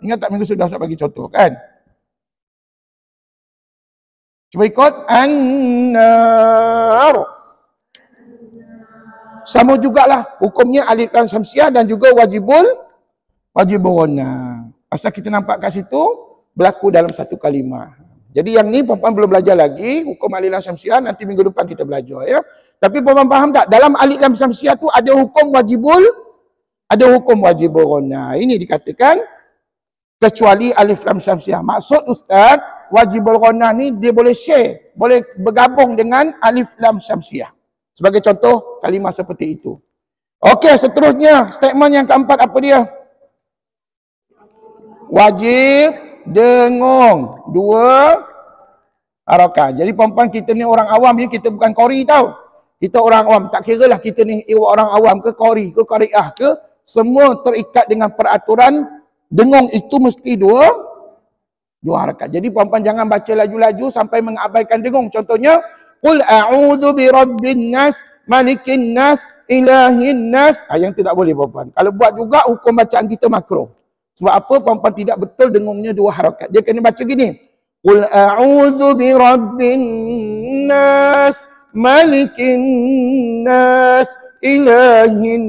Ingat tak minggu sudah saya bagi contoh kan? Cuba ikut an-nar. Sama jugalah hukumnya alif lam syamsiah dan juga wajibul ghunnah. Asal kita nampak kat situ berlaku dalam satu kalimah. Jadi yang ni puan-puan belum belajar lagi hukum alif lam syamsiah, nanti minggu depan kita belajar ya. Tapi puan-puan faham tak, dalam alif lam syamsiah tu ada hukum wajibul ghunnah. Ini dikatakan kecuali alif lam syamsiah. Maksud ustaz, wajibul ghunnah ni dia boleh share, boleh bergabung dengan alif lam syamsiah. Sebagai contoh kalimah seperti itu. Okey, seterusnya statement yang keempat apa dia? Wajib dengung, dua harakat. Jadi puan-puan, kita ni orang awam ni, kita bukan qori tau. Kita orang awam, tak kira lah kita ni orang awam ke qori ke qariah ke, semua terikat dengan peraturan dengung itu mesti dua harakat. Jadi puan-puan jangan baca laju-laju sampai mengabaikan dengung. Contohnya, qul a'udzu birabbin nas, malikin nas, ilahin nas. Yang tidak boleh puan-puan. Kalau buat juga hukum bacaan kita makruh. Sebab apa? Puan-puan tidak betul dengungnya dua harakat. Dia kena baca gini. Qul a'udzu birabbin nas, malikin nas, ilahin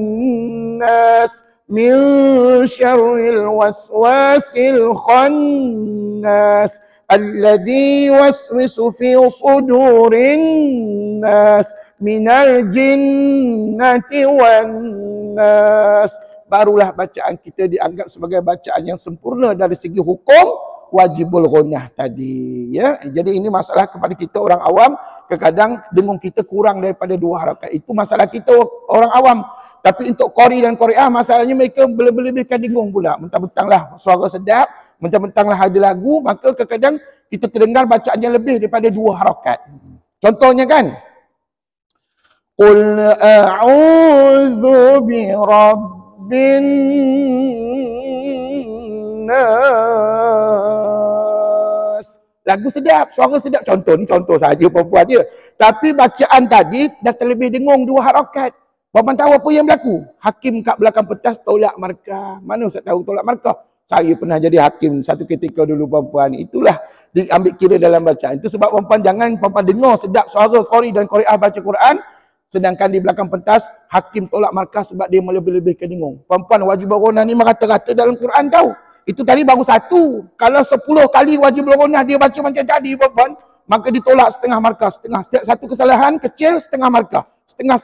nas, min syarril waswasil khannas alladzi yuwaswisu fi sudurin nas minal jinnati wan nas. Barulah bacaan kita dianggap sebagai bacaan yang sempurna dari segi hukum wajibul ghunnah tadi ya. Jadi ini masalah kepada kita orang awam, kadang-kadang dengung kita kurang daripada dua harakat. Itu masalah kita orang awam. Tapi untuk qari dan qariah, masalahnya mereka berlebih-lebihkan dengung pula. Mentang-mentanglah suara sedap, mentang-mentanglah ada lagu, maka kadang-kadang kita terdengar bacaannya lebih daripada dua harakat. Contohnya kan, qul a'udzu birabbin nas. Lagu sedap, suara sedap. Contoh ni contoh saja perempuan dia. Tapi bacaan tadi dah terlebih dengung dua harakat. Puan-puan tahu apa yang berlaku? Hakim kat belakang pentas tolak markah. Mana saya tahu tolak markah? Saya pernah jadi hakim satu ketika dulu puan-puan. Itulah diambil kira dalam bacaan. Itu sebab puan-puan jangan puan-puan dengar sedap suara qari dan qariah baca Quran, Sedangkan di belakang pentas, hakim tolak markah sebab dia melebih-lebihkan dengung. Perempuan wajib beronah ni merata-rata dalam Quran tahu. Itu tadi baru satu. Kalau 10 kali wajib beronah dia baca macam tadi perempuan, maka ditolak setengah markah. Setiap satu kesalahan kecil setengah markah. Setengah.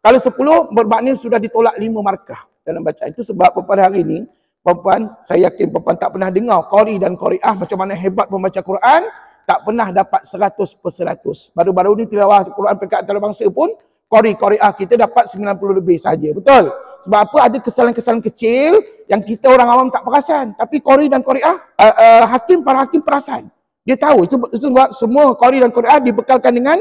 Kalau 10 bermakna sudah ditolak 5 markah dalam bacaan. Itu sebab pada hari ini, perempuan, saya yakin perempuan tak pernah dengar qari dan qari'ah macam mana hebat membaca Quran, tak pernah dapat 100%. Baru-baru ni tilawah Quran peringkat antarabangsa pun, qari'ah kita dapat 90 lebih saja. Betul? Sebab apa? Ada kesalahan-kesalahan kecil yang kita orang awam tak perasan. Tapi qari dan qari'ah, para hakim perasan. Dia tahu. Itu sebab semua qari dan qari'ah dibekalkan dengan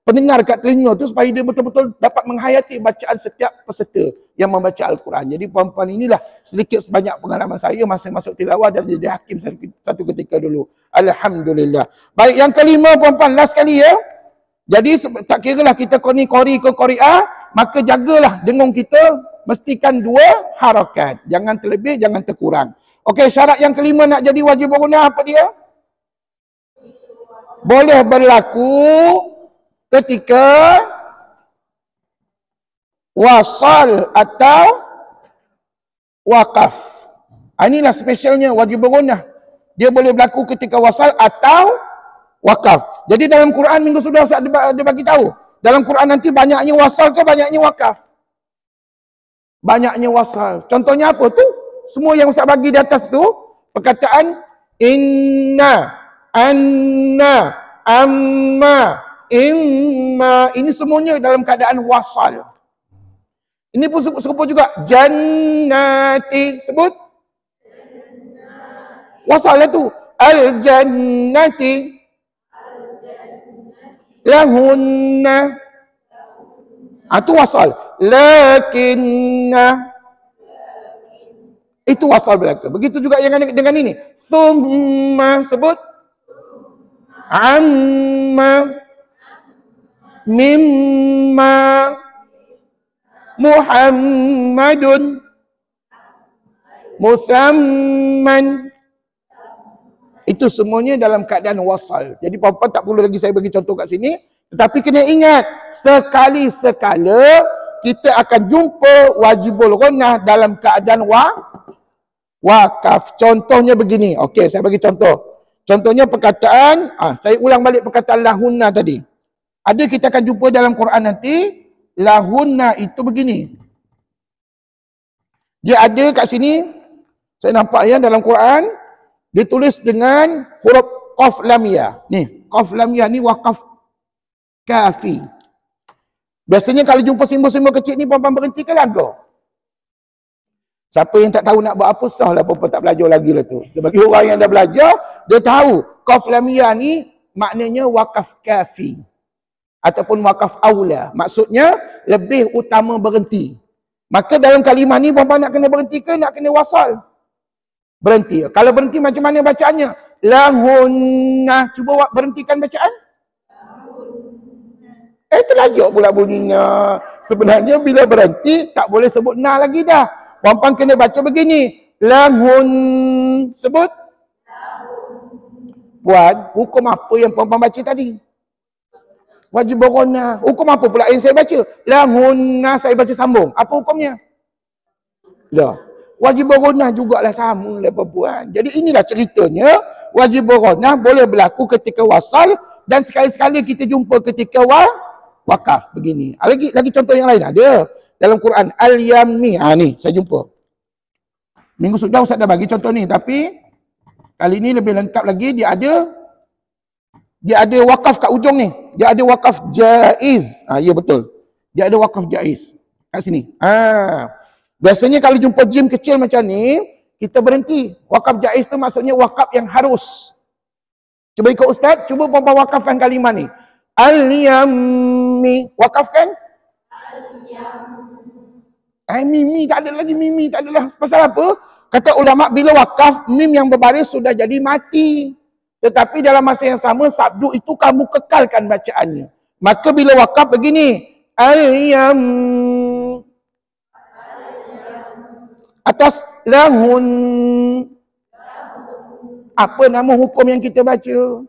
pendengar kat telinga tu supaya dia betul-betul dapat menghayati bacaan setiap peserta yang membaca Al-Quran. Jadi perempuan inilah sedikit sebanyak pengalaman saya masa masuk tilawah dan jadi hakim satu ketika dulu. Alhamdulillah. Baik, yang kelima perempuan, last kali ya. Jadi tak kira lah kita qari ke qari'ah, maka jagalah dengung kita mestikan 2 harakat. Jangan terlebih, jangan terkurang. Okey, syarat yang kelima nak jadi wajib beronah apa dia? Boleh berlaku ketika wasal atau wakaf. Inilah spesialnya wajib beronah. Dia boleh berlaku ketika wasal atau wakaf. Jadi dalam Quran minggu sudah dia bagi tahu. Dalam Quran nanti banyaknya wasal ke banyaknya wakaf? Banyaknya wasal. Contohnya apa tu? Semua yang Ustaz bagi di atas tu, perkataan inna, anna, amma, imma, ini semuanya dalam keadaan wasal. Ini pun serupa juga. Jannati, sebut wasal itu. Al-jannati lahunna, itu wasal. Lakinna, itu wasal belaka. Begitu juga yang dengan ini. Thumma, sebut amma, mimma, Muhammadun, musamman. Itu semuanya dalam keadaan wasal. Jadi perempuan tak perlu lagi saya bagi contoh kat sini. Tetapi kena ingat, sekali-sekala kita akan jumpa wajibul ghunnah dalam keadaan wakaf. Contohnya begini. Okey, saya bagi contoh. Contohnya perkataan, saya ulang balik perkataan lahunna tadi. Ada kita akan jumpa dalam Quran nanti, lahunna itu begini. Dia ada kat sini, saya nampak ya dalam Quran, ditulis dengan huruf qaf lam ya. Ni, qaf lam ya ni wakaf kafi. Biasanya kalau jumpa simbol-simbol kecil ni, perempuan berhenti ke lagu? Siapa yang tak tahu nak buat apa, sahlah perempuan tak belajar lagi lah tu. Bagi orang yang dah belajar, dia tahu qaf lam ya ni maknanya wakaf kafi. Ataupun wakaf aula. Maksudnya, lebih utama berhenti. Maka dalam kalimah ni, perempuan nak kena berhenti ke nak kena wasal? Berhenti. Kalau berhenti macam mana bacaannya? Lahunna. Cuba berhentikan bacaan. Terlajuk pula bunyinya. Sebenarnya bila berhenti, tak boleh sebut na lagi dah. Perempuan kena baca begini. Lahun. Sebut. Puan, hukum apa yang perempuan baca tadi? Wajib beronah. Hukum apa pula yang saya baca? Lahunna, saya baca sambung. Apa hukumnya? Dah. Wajib beronah jugalah sama lah perempuan. Jadi inilah ceritanya. Wajib beronah boleh berlaku ketika wasal dan sekali-sekala kita jumpa ketika wakaf. Begini. Lagi contoh yang lain ada. Dalam Quran. Al-Yammi. Ni saya jumpa. Minggu sudah Ustaz dah bagi contoh ni. Tapi kali ni lebih lengkap lagi. Dia ada wakaf kat ujung ni. Dia ada wakaf jaiz. Ya betul. Dia ada wakaf jaiz. Kat sini. Biasanya kalau jumpa jim kecil macam ni, kita berhenti. Wakaf jaiz tu maksudnya wakaf yang harus. Cuba ikut Ustaz. Cuba perempuan wakafkan kalimah ni. Al-Yammi. Wakafkan? Mimi tak ada lagi. Mimi tak ada lah. Pasal apa? Kata ulama' bila wakaf, mim yang berbaris sudah jadi mati. Tetapi dalam masa yang sama, sabdu itu kamu kekalkan bacaannya. Maka bila wakaf begini. Al-Yam. Atas lahun. Apa nama hukum yang kita baca?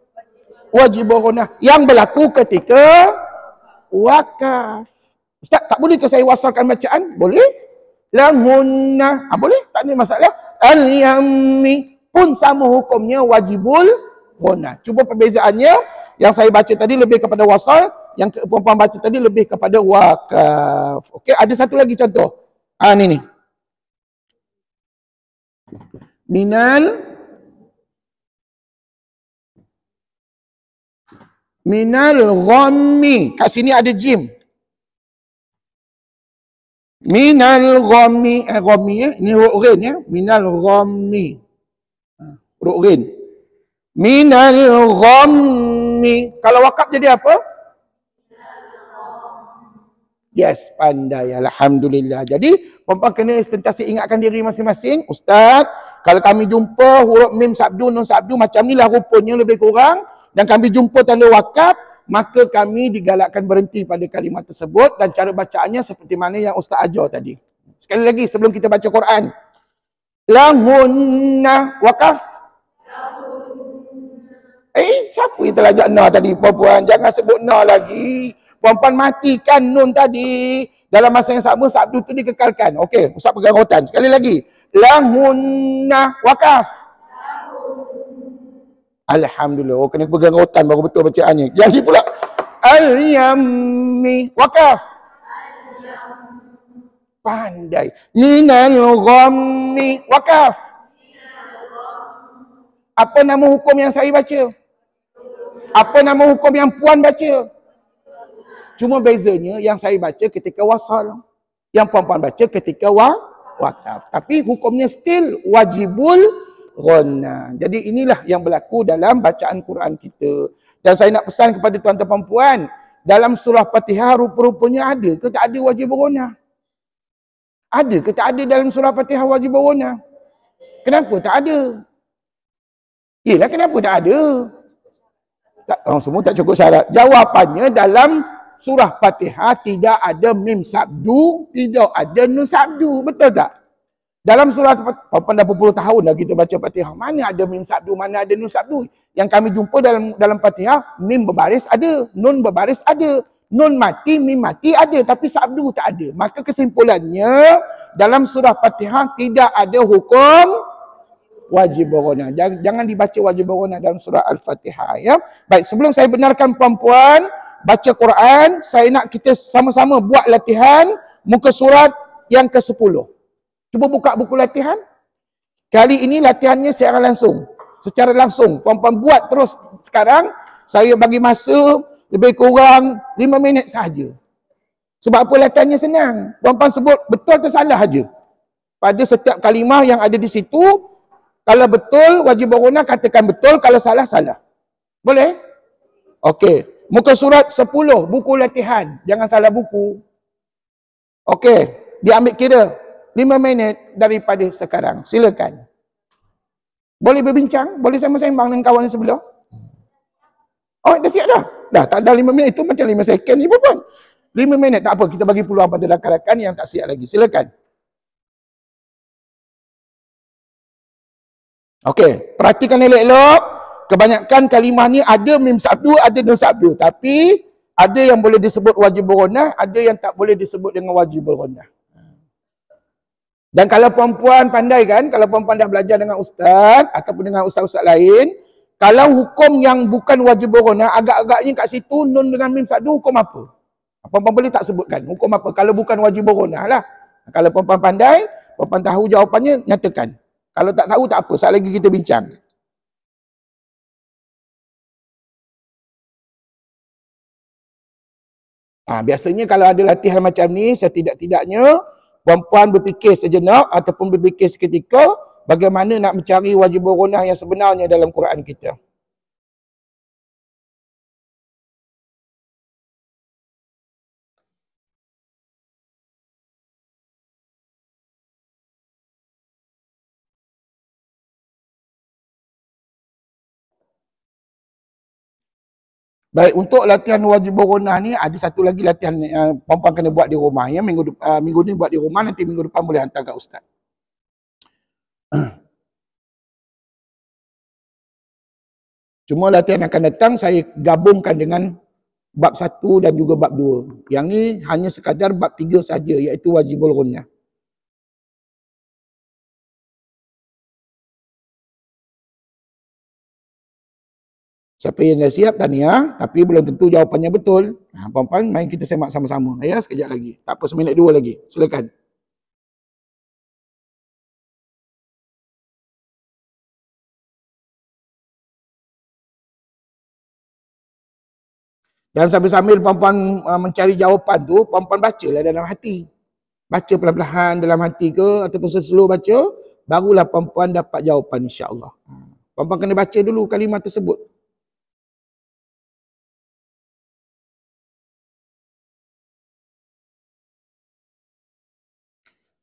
Wajib beronah. Yang berlaku ketika wakaf. Ustaz, tak boleh ke saya wasalkan bacaan? Boleh. Lahunna, boleh, tak ada masalah. Al-yammi pun sama hukumnya wajibul ghunnah. Cuma perbezaannya, yang saya baca tadi lebih kepada wasal, yang perempuan baca tadi lebih kepada wakaf. Okey, ada satu lagi contoh. Ni. Minal ghammi. Kat sini ada jim. Minal ghammi. Ghammi Ini huruf rin ya. Minal ghammi. Huruf rin. Minal ghammi. Kalau wakaf jadi apa? Yes, pandai. Alhamdulillah. Jadi, perempuan kena sentiasa ingatkan diri masing-masing. Ustaz, kalau kami jumpa huruf mim sabdu, nun sabdu, macam ni lah rupanya lebih kurang. Dan kami jumpa tanda wakaf, maka kami digalakkan berhenti pada kalimat tersebut. Dan cara bacaannya seperti mana yang Ustaz ajar tadi. Sekali lagi, sebelum kita baca Quran. Lahunna wakaf. Siapa yang terlajak na tadi, perempuan? Jangan sebut na lagi. Perempuan matikan nun tadi. Dalam masa yang sama, sabdu tu dikekalkan. Okey, Ustaz pegang rotan. Sekali lagi. Lahunna wakaf. Alhamdulillah. Kena pegang rotan baru betul bacaannya. Jadi pula. Al-yammi wakaf. Pandai. Minal ghammi wakaf. Apa nama hukum yang saya baca? Apa nama hukum yang puan baca? Cuma bezanya yang saya baca ketika wasal. Yang puan-puan baca ketika wakaf. Tapi hukumnya still wajibul ghunnah. Jadi inilah yang berlaku dalam bacaan Quran kita. Dan saya nak pesan kepada tuan-tuan perempuan, dalam surah Fatihah rupa-rupanya ada ke tak ada wajib ghunnah? Ada ke tak ada dalam surah Fatihah wajib ghunnah? Kenapa tak ada? Yelah, kenapa tak ada? Orang semua tak cukup syarat. Jawapannya dalam surah Fatihah tidak ada mim sabdu, tidak ada nun sabdu. Betul tak? Dalam surah Fatihah, dah berpuluh tahun dah kita baca Fatihah. Mana ada mim sabdu, mana ada nun sabdu. Yang kami jumpa dalam Fatihah, mim berbaris ada, nun berbaris ada. Nun mati, mim mati ada, tapi sabdu tak ada. Maka kesimpulannya, dalam surah Fatihah tidak ada hukum wajib ghunnah. Jangan dibaca wajib ghunnah dalam surah Al-Fatihah ya. Baik, sebelum saya benarkan perempuan baca Quran, saya nak kita sama-sama buat latihan muka surat yang ke-10. Cuba buka buku latihan. Kali ini latihannya secara langsung. Perempuan buat terus sekarang. Saya bagi masa lebih kurang 5 minit sahaja. Sebab apa latihannya senang. Perempuan sebut betul atau salah saja. Pada setiap kalimah yang ada di situ, kalau betul, wajib ghunnah katakan betul. Kalau salah, salah. Boleh? Okey. Muka surat 10, buku latihan. Jangan salah buku. Okey. Dia ambil kira 5 minit daripada sekarang. Silakan. Boleh berbincang? Boleh sembang-sembang dengan kawan sebelah? Oh, dah siap dah? Dah, tak ada 5 minit. Itu macam 5 second ni pun. 5 minit, tak apa. Kita bagi peluang pada rakan-rakan yang tak siap lagi. Silakan. Okey, perhatikan elok-elok. Kebanyakan kalimah ni ada mim sabdu, ada nun sabdu. Tapi ada yang boleh disebut wajib ghunnah, ada yang tak boleh disebut dengan wajib ghunnah. Dan kalau perempuan pandai kan, kalau perempuan dah belajar dengan ustaz ataupun dengan ustaz-ustaz lain, kalau hukum yang bukan wajib ghunnah, agak-agaknya kat situ nun dengan mim sabdu hukum apa? Perempuan boleh tak sebutkan hukum apa? Kalau bukan wajib ghunnah lah. Kalau perempuan pandai, perempuan tahu jawapannya, nyatakan. Kalau tak tahu tak apa, saat lagi kita bincang. Biasanya kalau ada latihan macam ni, setidak-tidaknya perempuan berfikir sejenak ataupun berfikir seketika bagaimana nak mencari wajib ghunnah yang sebenarnya dalam Quran kita. Baik, untuk latihan wajib ghunnah ni ada satu lagi latihan perempuan kena buat di rumah ya. Minggu ni buat di rumah, nanti minggu depan boleh hantar kat ustaz. Cuma latihan akan datang saya gabungkan dengan bab 1 dan juga bab 2. Yang ni hanya sekadar bab 3 saja, iaitu wajibul ghunnah. Siapa yang dah siap, tahniah, tapi belum tentu jawapannya betul. Puan-puan, mari kita semak sama-sama. Ya, sekejap lagi. Tak apa, seminit 2 lagi. Silakan. Dan sambil-sambil puan-puan mencari jawapan tu, puan-puan bacalah dalam hati. Baca perlahan-lahan dalam hati ke, ataupun slow baca, barulah puan-puan dapat jawapan insya-Allah. Puan-puan kena baca dulu kalimah tersebut.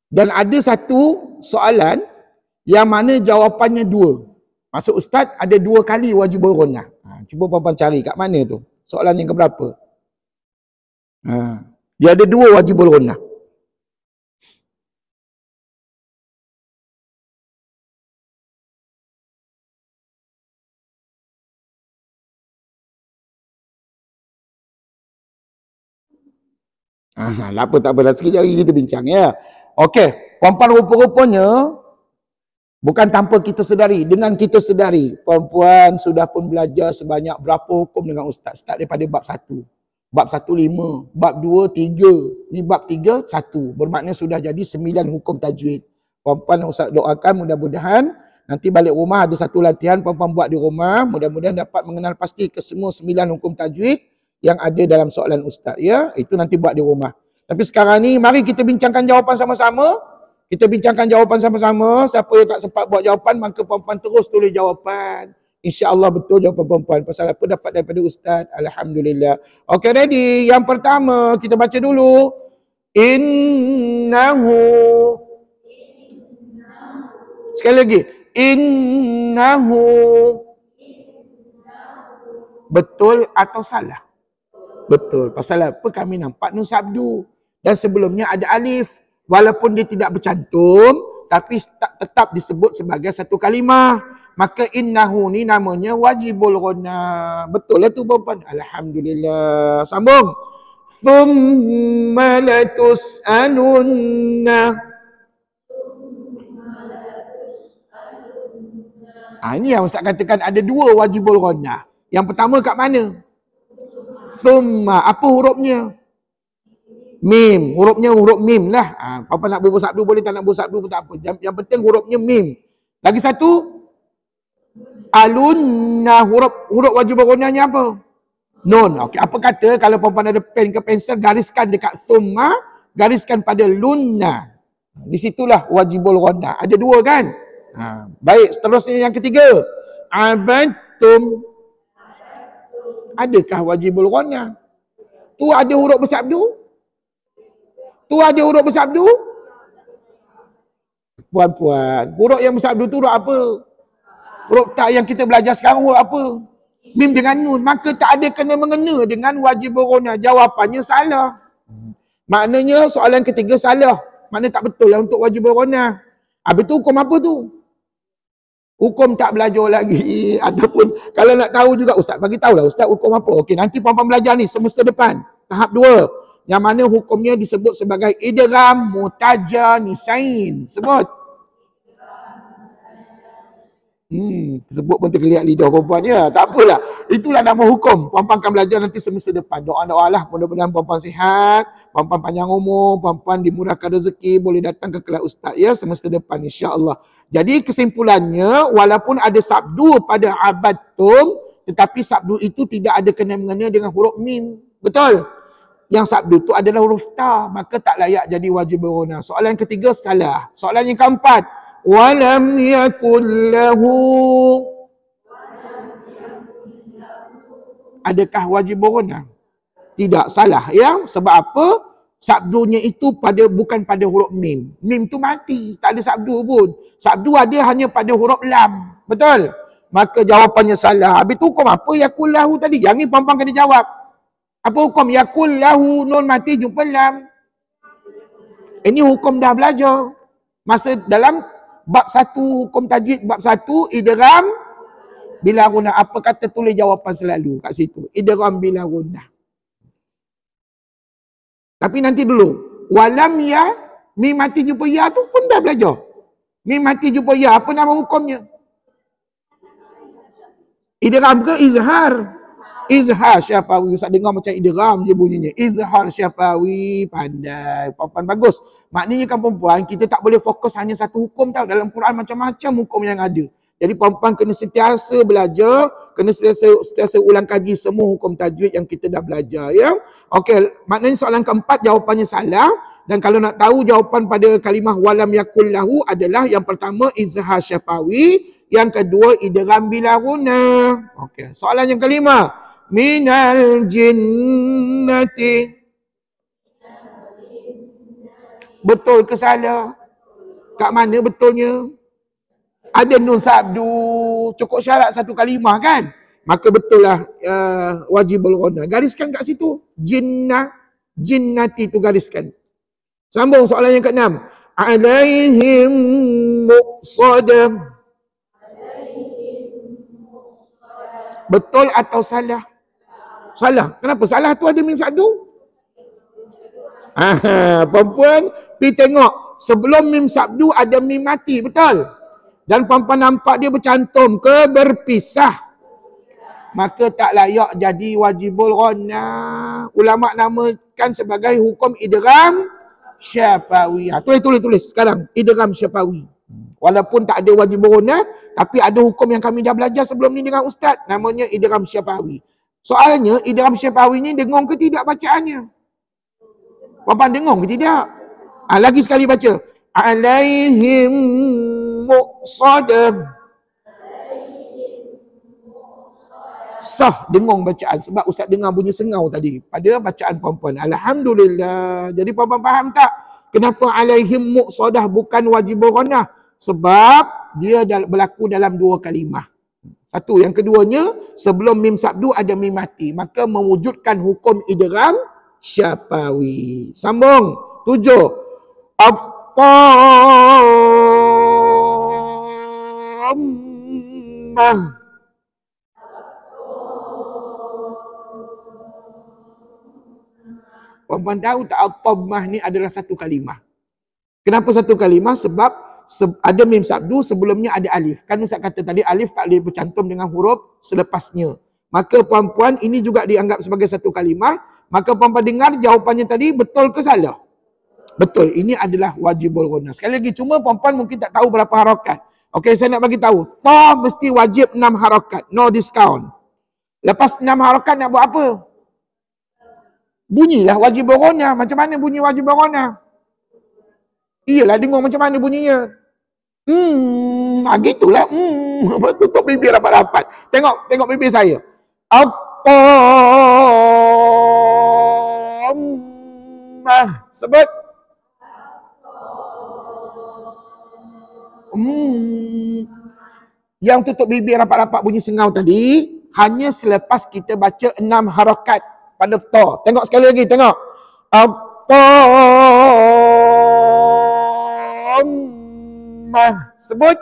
Dan ada satu soalan yang mana jawapannya 2. Maksud Ustaz ada 2 kali wajibul ghunnah. Cuba puan-puan cari kat mana tu? Soalan yang keberapa? Dia ada 2 wajibul ghunnah. Tak apa, sekejap lagi kita bincang ya. Okey, puan-puan rupa-rupanya bukan tanpa kita sedari, dengan kita sedari, puan-puan sudah pun belajar sebanyak berapa hukum dengan Ustaz. Start daripada bab 1. Bab 1, 5. Bab 2, 3. Ni bab 3, 1. Bermakna sudah jadi 9 hukum tajwid. Puan-puan Ustaz doakan mudah-mudahan nanti balik rumah ada satu latihan puan-puan buat di rumah. Mudah-mudahan dapat mengenal pasti ke semua 9 hukum tajwid yang ada dalam soalan Ustaz. Ya, itu nanti buat di rumah. Tapi sekarang ni mari kita bincangkan jawapan sama-sama. Kita bincangkan jawapan sama-sama. Siapa yang tak sempat buat jawapan, maka puan-puan terus tulis jawapan. InsyaAllah betul jawapan puan-puan. Pasal apa dapat daripada Ustaz? Alhamdulillah. Okey, ready? Yang pertama, kita baca dulu. Innahu. Sekali lagi. Innahu. Betul atau salah? Betul. Pasal apa kami nampak nun sabdu. Dan sebelumnya ada alif. Walaupun dia tidak bercantum, tapi tetap disebut sebagai satu kalimah. Maka innahu ni namanya wajibul ghunnah. Betul lah tu puan-puan. Alhamdulillah. Sambung. Thumma latus'alunna. Ini yang Ustaz katakan ada 2 wajibul ghunnah. Yang pertama kat mana? Thumma. Apa hurufnya? Mim. Hurufnya huruf mim lah. Apa nak bersabdu boleh, tak nak bersabdu pun tak apa. Yang penting hurufnya mim. Lagi satu. Alunna. Huruf wajib ghunnahnya apa? Nun. Okey. Apa kata kalau puan-puan ada pen ke pensel, gariskan dekat thumma, gariskan pada lunna. Di situlah wajibul ghunnah. Ada 2 kan? Baik. Seterusnya yang ketiga. Abadtum. Adakah wajibul ghunnah? Tu ada huruf bersabdu? Tu ada huruf bersabdu? Puan-puan, huruf yang bersabdu tu huruf apa? Huruf tak yang kita belajar sekarang huruf apa? Mim dengan nun. Maka tak ada kena-mengena dengan wajibul ghunnah. Jawapannya salah. Maknanya soalan ketiga salah. Maknanya tak betul lah untuk wajibul ghunnah. Habis tu hukum apa tu? Hukum tak belajar lagi. Ataupun kalau nak tahu juga, Ustaz bagi tahulah Ustaz hukum apa. Okey, nanti puan-puan belajar ni semester depan. Tahap 2. Yang mana hukumnya disebut sebagai idgham mutajanissain. Sebut. Sebut pun terkelihat lidah perempuan ya. Tak apalah. Itulah nama hukum. Puan-puan akan belajar nanti semester depan. Doa-doa lah. Mudah-mudahan puan-puan sihat. Puan-puan panjang umur. Puan-puan dimurahkan rezeki. Boleh datang ke kelas Ustaz ya semester depan insya-Allah. Jadi kesimpulannya, walaupun ada sabdu pada abadtum, tetapi sabdu itu tidak ada kena-mengena dengan huruf mim. Betul? Yang sabdu itu adalah huruf ta, maka tak layak jadi wajibul ghunnah. Soalan yang ketiga salah. Soalan yang keempat, walam yakul lahu. Adakah wajibul ghunnah? Tidak, salah ya. Sebab apa? Sabdunya itu bukan pada huruf mim. Mim tu mati, tak ada sabdu pun. Sabdu ada hanya pada huruf lam. Betul? Maka jawapannya salah. Habis tu hukum apa yakul lahu tadi? Yang ni puan-puan kena jawab. Apa hukum? Yakul lahu nun mati jumpa lam. Ini hukum dah belajar. Masa dalam bab 1 hukum tajwid, bab 1 idgham bila ghunnah. Apa kata tulis jawapan selalu kat situ? Idgham bila ghunnah. Tapi nanti dulu. Walam ya, mim mati jumpa ya tu pun dah belajar. Mim mati jumpa ya, apa nama hukumnya? Idgham ke izhar? Izhar syafawi. Ustaz dengar macam idgham je bunyinya. Izhar syafawi. Pandai. Perempuan bagus. Maknanya kan perempuan, kita tak boleh fokus hanya satu hukum tau. Dalam Quran macam-macam hukum yang ada. Jadi perempuan kena sentiasa belajar, kena sentiasa ulang kaji semua hukum tajwid yang kita dah belajar. Ya. Okey, maknanya soalan keempat jawapannya salah. Dan kalau nak tahu jawapan pada kalimah walam yakul lahu adalah yang pertama izhar syafawi, yang kedua idgham bila guna. Okey, soalan yang kelima, minal jinnati. Betul ke salah? Kat mana betulnya? Ada nun sabdu, cukup syarat satu kalimah kan? Maka betul lah wajibul ghunna. Gariskan kat situ. Jinnah, jinnati tu gariskan. Sambung soalan yang keenam. Alaihim muqsadah. Betul atau salah? Salah. Kenapa? Salah tu ada mim sabdu. Perempuan pergi tengok. Sebelum mim sabdu ada mim mati. Betul? Dan perempuan nampak dia bercantum ke berpisah. Maka tak layak jadi wajibul ghunna. Ulama namakan sebagai hukum idgham syafawi. Tulis sekarang. Idgham syafawi. Walaupun tak ada wajibul ghunna, tapi ada hukum yang kami dah belajar sebelum ni dengan ustaz. Namanya idgham syafawi. Soalnya, idgham syafawi ni dengung ke tidak bacaannya? Perempuan dengung ke tidak? Lagi sekali baca. Alaihim muqsadah. Sah dengung bacaan. Sebab ustaz dengar bunyi sengau tadi pada bacaan perempuan. Alhamdulillah. Jadi perempuan faham tak? Kenapa alaihim muqsadah bukan wajibul ghunna? Sebab dia berlaku dalam dua kalimah. Satu. Yang keduanya, sebelum mim sabdu ada mim mati. Maka mewujudkan hukum idgham syafawi. Sambung. 7. At-tammah. Perempuan tahu tak at-tammah ni adalah satu kalimah. Kenapa satu kalimah? Sebab ada mim sabdu, sebelumnya ada alif. Kan Ustaz kata tadi alif tak boleh bercantum dengan huruf selepasnya. Maka perempuan ini juga dianggap sebagai satu kalimah. Maka perempuan dengar jawapannya tadi betul ke salah? Betul, ini adalah wajibul ghunna. Sekali lagi, cuma perempuan mungkin tak tahu berapa harakat. Okey, saya nak bagi tahu. Tha mesti wajib 6 harakat. No discount. Lepas 6 harakat nak buat apa? Bunyilah wajibul ghunna. Macam mana bunyi wajibul ghunna? Iyalah, dengar macam mana bunyinya. Gitulah. Tutup bibir rapat-rapat. Tengok bibir saya. At-tammah. Sebut. Yang tutup bibir rapat-rapat bunyi sengau tadi hanya selepas kita baca 6 harakat pada ta. Tengok sekali lagi, tengok. At-tammah. Sebut.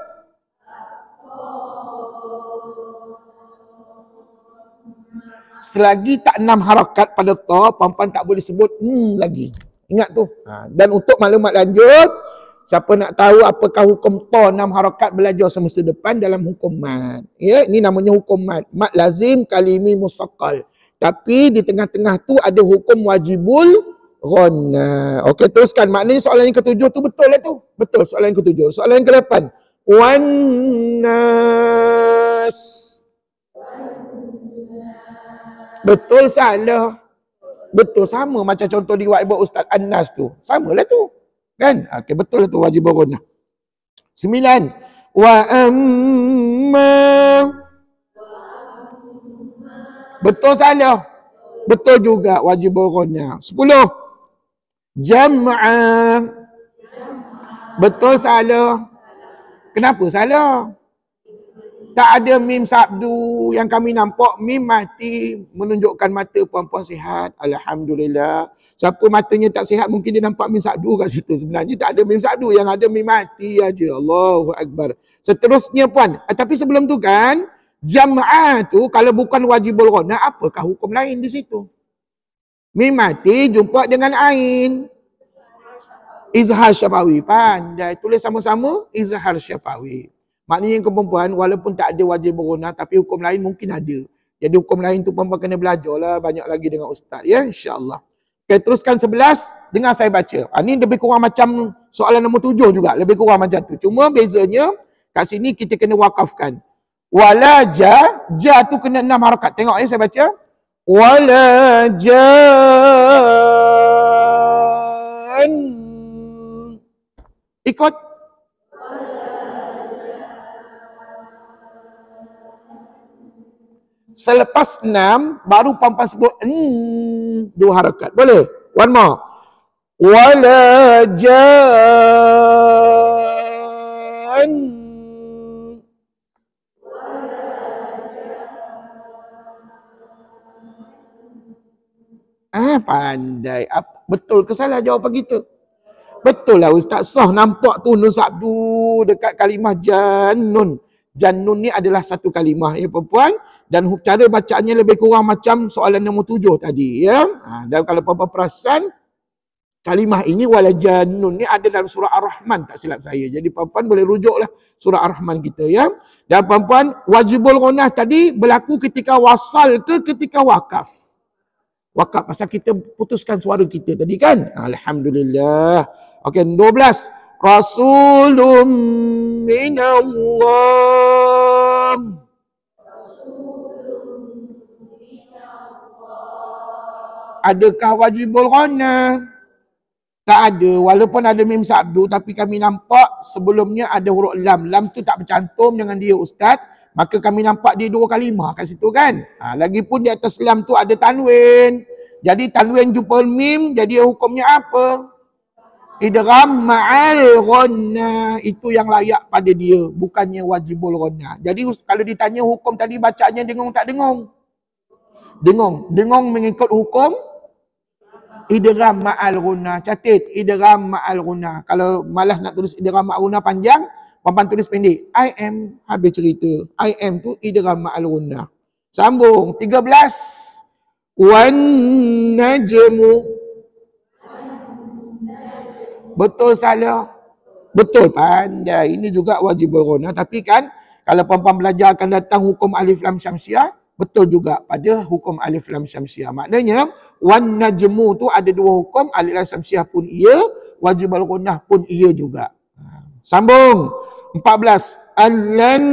Selagi tak 6 harakat pada ta, perempuan tak boleh sebut lagi. Ingat tu. Dan untuk maklumat lanjut, siapa nak tahu apakah hukum ta 6 harakat, belajar semester depan dalam hukum mat. Ya, ini namanya hukum mat. Mat lazim kalimi musaqqal. Tapi di tengah-tengah tu ada hukum wajibul ghunna. Okey, teruskan. Maknanya soalan yang ketujuh tu betul lah tu. Betul soalan yang ketujuh. Soalan yang ke-8. Wan nas. Betul salah? Betul, sama macam contoh di whiteboard Ustaz An-Nas tu. Samalah tu. Kan? Okey, betul lah tu wajib ghunna. 9. Wa amma. Betul salah? Betul juga wajib ghunna. 10. Jam'a. Betul salah? Kenapa salah? Tak ada mim sabdu. Yang kami nampak mim mati menunjukkan mata perempuan sihat. Alhamdulillah. Siapa matanya tak sihat mungkin dia nampak mim sabdu kat situ. Sebenarnya tak ada mim sabdu. Yang ada mim mati aja. Allahu Akbar. Seterusnya puan. Tapi sebelum tu kan, jam'ah tu kalau bukan wajibul ghunna, apakah hukum lain di situ? Mim mati jumpa dengan ain. Izhar syafawi. Pandai. Tulis sama-sama izhar syafawi. Maknanya yang perempuan walaupun tak ada wajib berguna tapi hukum lain mungkin ada. Jadi hukum lain tu perempuan kena belajar lah banyak lagi dengan ustaz ya insya-Allah. Okay, teruskan 11, dengar saya baca. Ini lebih kurang macam soalan nombor 7 juga, lebih kurang macam tu. Cuma bezanya kat sini kita kena wakafkan. Wala ja tu kena 6 harakat. Tengok ya saya baca. Wala jan. Ikut. Selepas 6 baru perempuan sebut 2 harakat. Boleh? One more. Wala jan. Pandai. Betul ke salah jawapan kita? Betul lah Ustaz Sah nampak tu nun sabdu dekat kalimah jannun. Jannun ni adalah satu kalimah ya perempuan dan cara bacaannya lebih kurang macam soalan nombor 7 tadi ya. Dan kalau perempuan perasan kalimah ini wala jannun ni ada dalam surah Ar-Rahman tak silap saya. Jadi perempuan boleh rujuklah surah Ar-Rahman kita ya. Dan perempuan wajibul ghunnah tadi berlaku ketika wasal ke ketika wakaf. Wakaf pasal kita putuskan suara kita tadi kan. Alhamdulillah. Okey 12. Rasulun minallah. Adakah wajibul ghunnah? Tak ada. Walaupun ada mim sabdu tapi kami nampak sebelumnya ada huruf lam. Lam tu tak bercantum dengan dia ustaz. Maka kami nampak dia 2 kalimah kat situ kan. Lagipun di atas lam tu ada tanwin. Jadi tanwin jumpa mim, jadi hukumnya apa? Idgham ma'al ghunnah. Itu yang layak pada dia, bukannya wajibul ghunnah. Jadi kalau ditanya hukum tadi bacanya dengung tak dengung? Dengung. Dengung mengikut hukum idgham ma'al ghunnah. Catat idgham ma'al ghunnah. Kalau malas nak tulis idgham ma'al ghunnah panjang, papan tulis pendek. I am, habis cerita. I am tu idgham ma'al ghunnah. Sambung 13. Wan najmu. Betul salah? Betul, pandai. Ini juga wajibul ghunnah. Tapi kan kalau perempuan belajar akan datang hukum alif lam syamsiah, betul juga pada hukum alif lam syamsiah. Maknanya wan najmu tu ada 2 hukum, alif lam syamsiah pun iya, wajibul ghunnah pun iya juga. Sambung 14. Allan